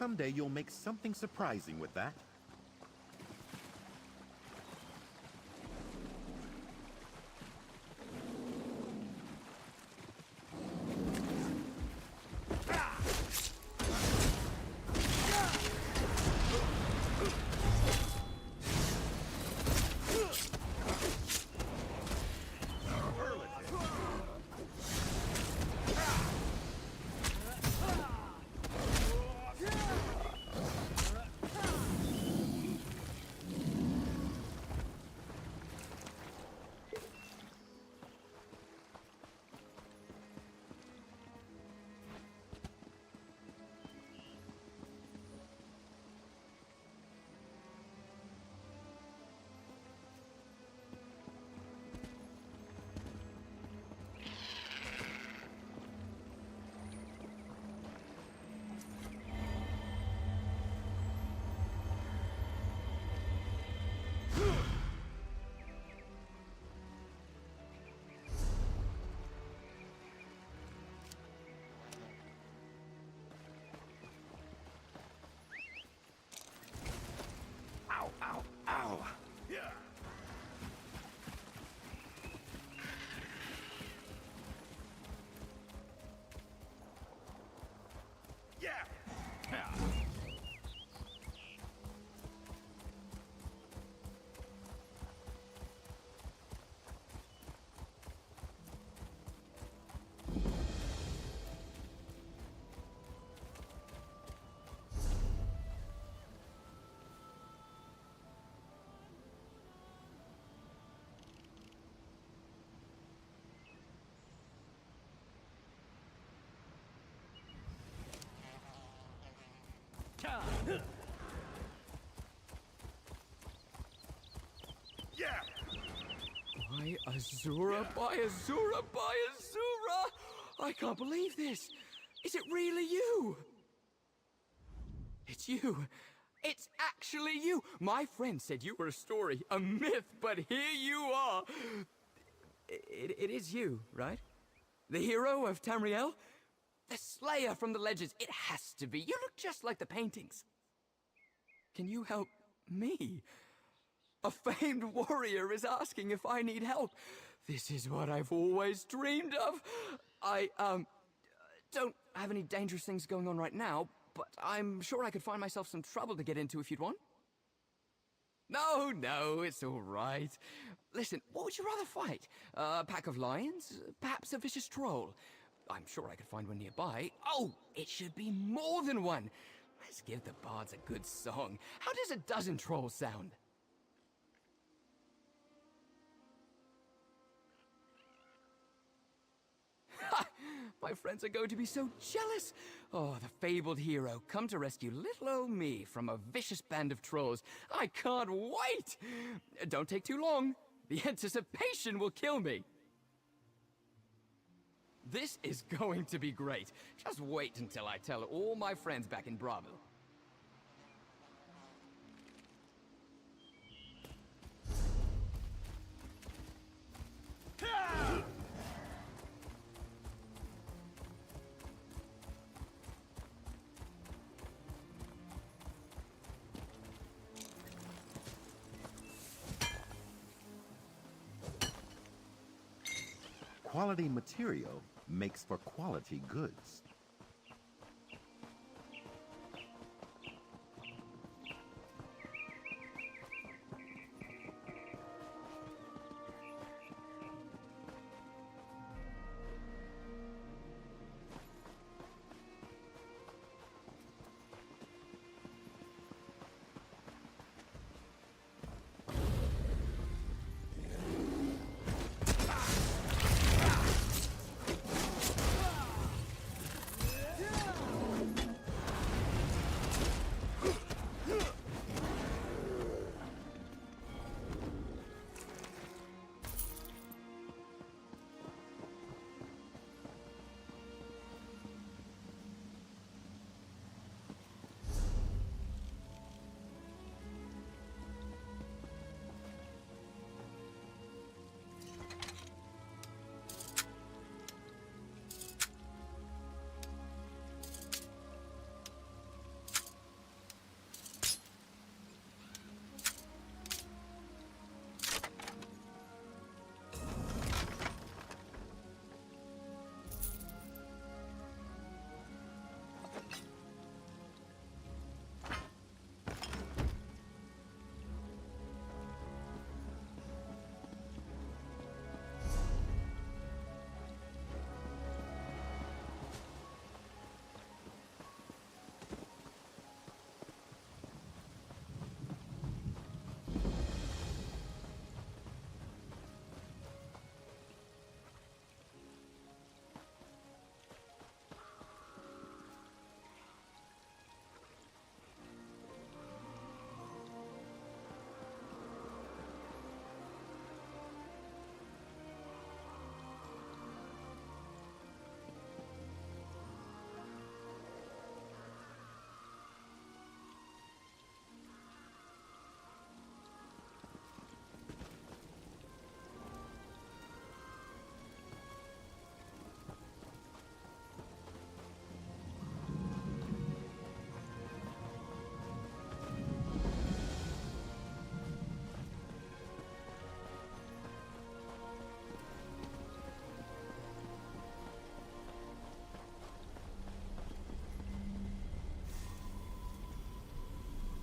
Someday you'll make something surprising with that. By Azura, by Azura, by Azura! I can't believe this! Is it really you? It's you. It's actually you! My friend said you were a story, a myth, but here you are! It is you, right? The hero of Tamriel? The Slayer from the legends. It has to be. You look just like the paintings. Can you help me? A famed warrior is asking if I need help. This is what I've always dreamed of. I, don't have any dangerous things going on right now, but I'm sure I could find myself some trouble to get into if you'd want. No, it's all right. Listen, what would you rather fight? A pack of lions? Perhaps a vicious troll? I'm sure I could find one nearby. Oh, it should be more than one. Let's give the bards a good song. How does a dozen trolls sound? Ha! My friends are going to be so jealous. Oh, the fabled hero, come to rescue little old me from a vicious band of trolls. I can't wait! Don't take too long. The anticipation will kill me. This is going to be great. Just wait until I tell all my friends back in Bravo. Quality material makes for quality goods.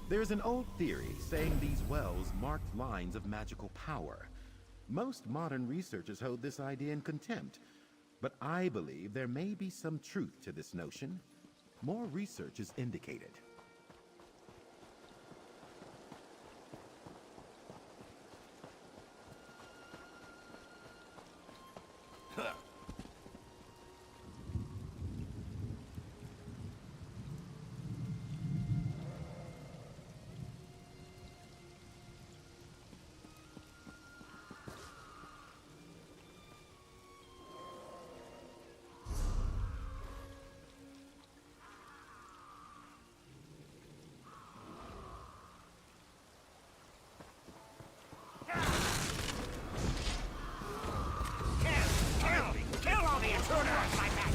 There's an old theory saying these wells marked lines of magical power. Most modern researchers hold this idea in contempt, but I believe there may be some truth to this notion. More research is indicated. Kill all the intruders, my man!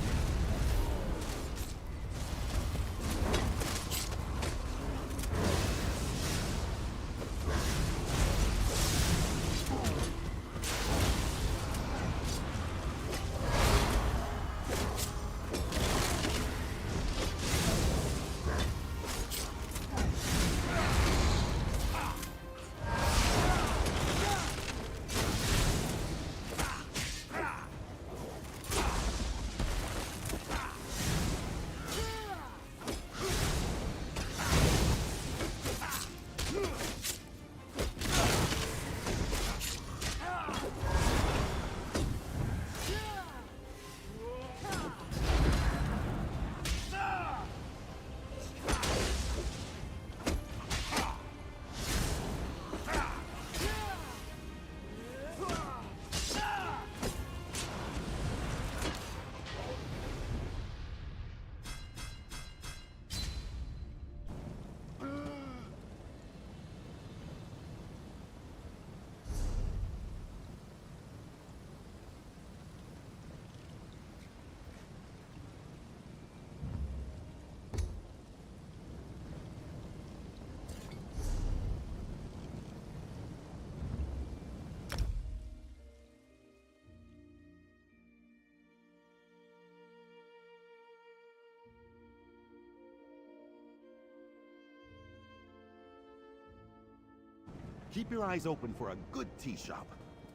Keep your eyes open for a good tea shop.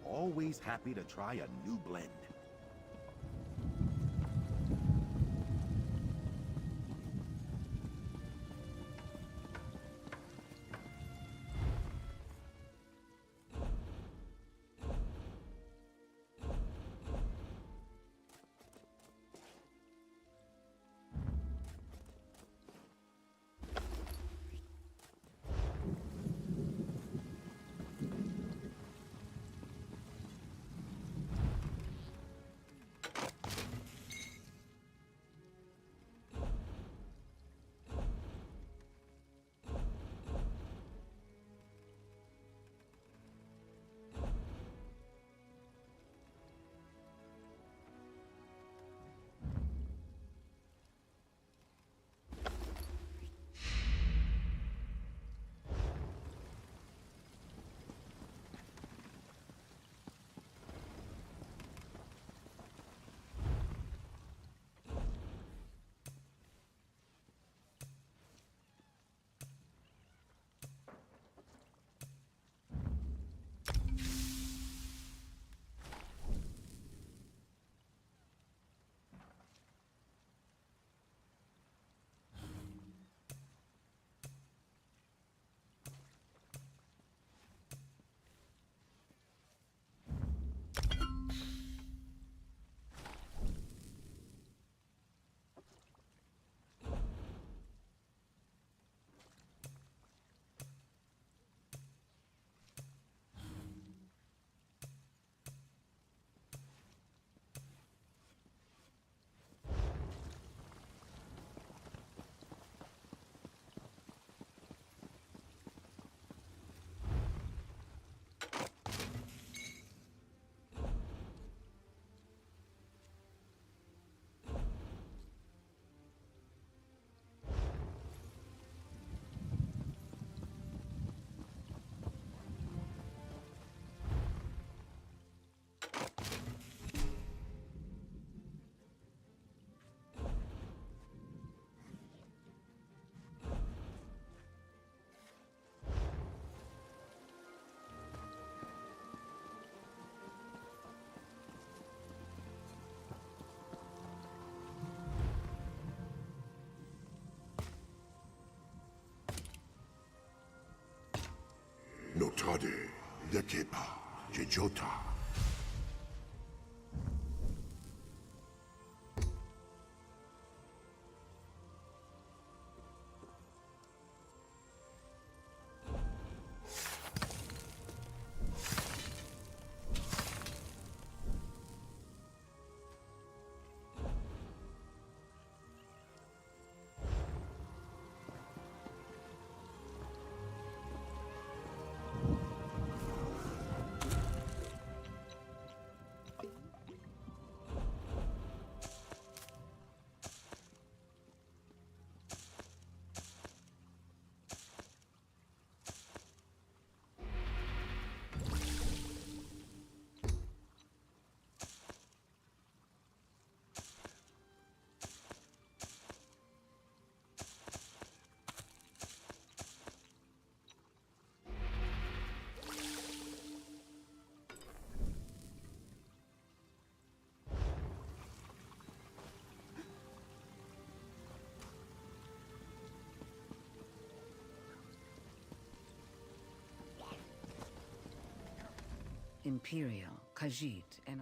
Always happy to try a new blend. Notade, Dekepa, Jejota. Imperial, Khajiit, and...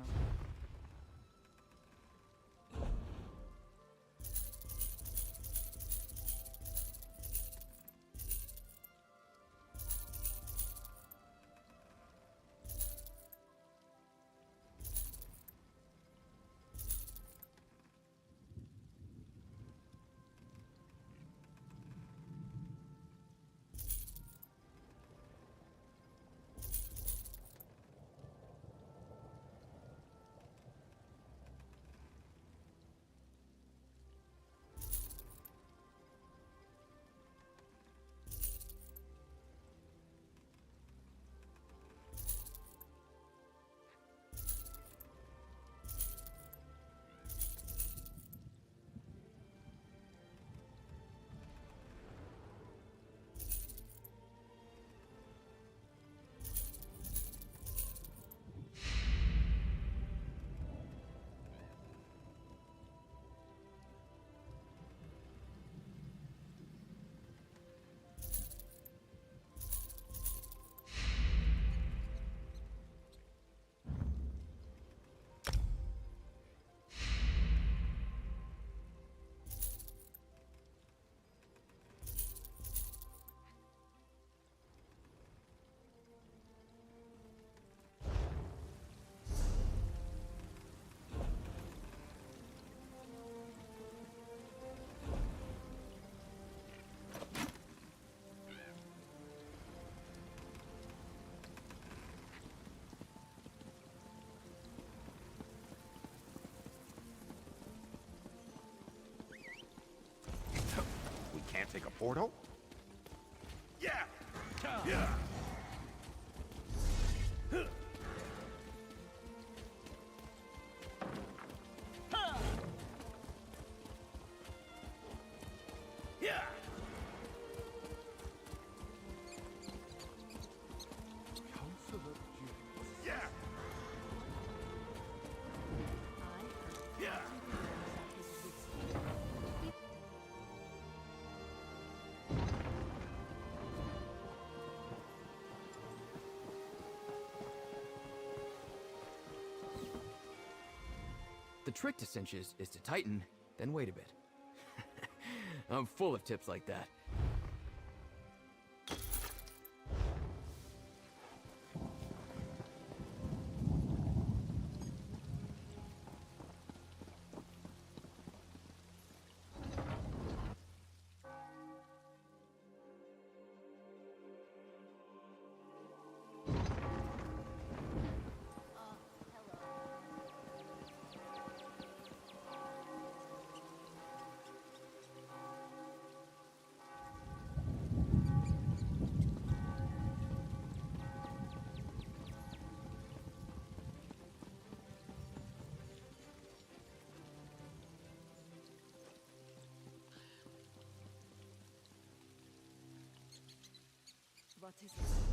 We can't take a portal? Yeah! Yeah! Yeah! Yeah! Yeah! The trick to cinches is to tighten, then wait a bit. I'm full of tips like that. What is it?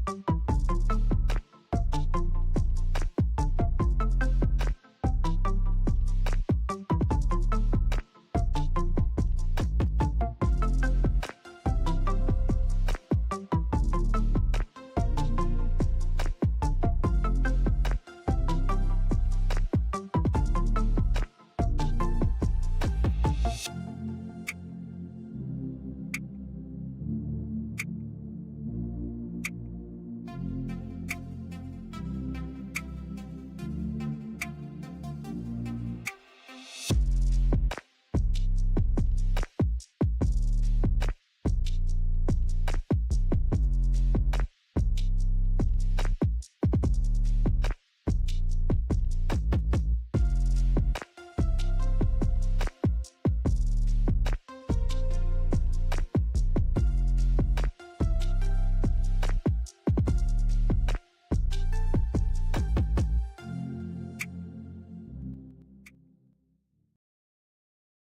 it.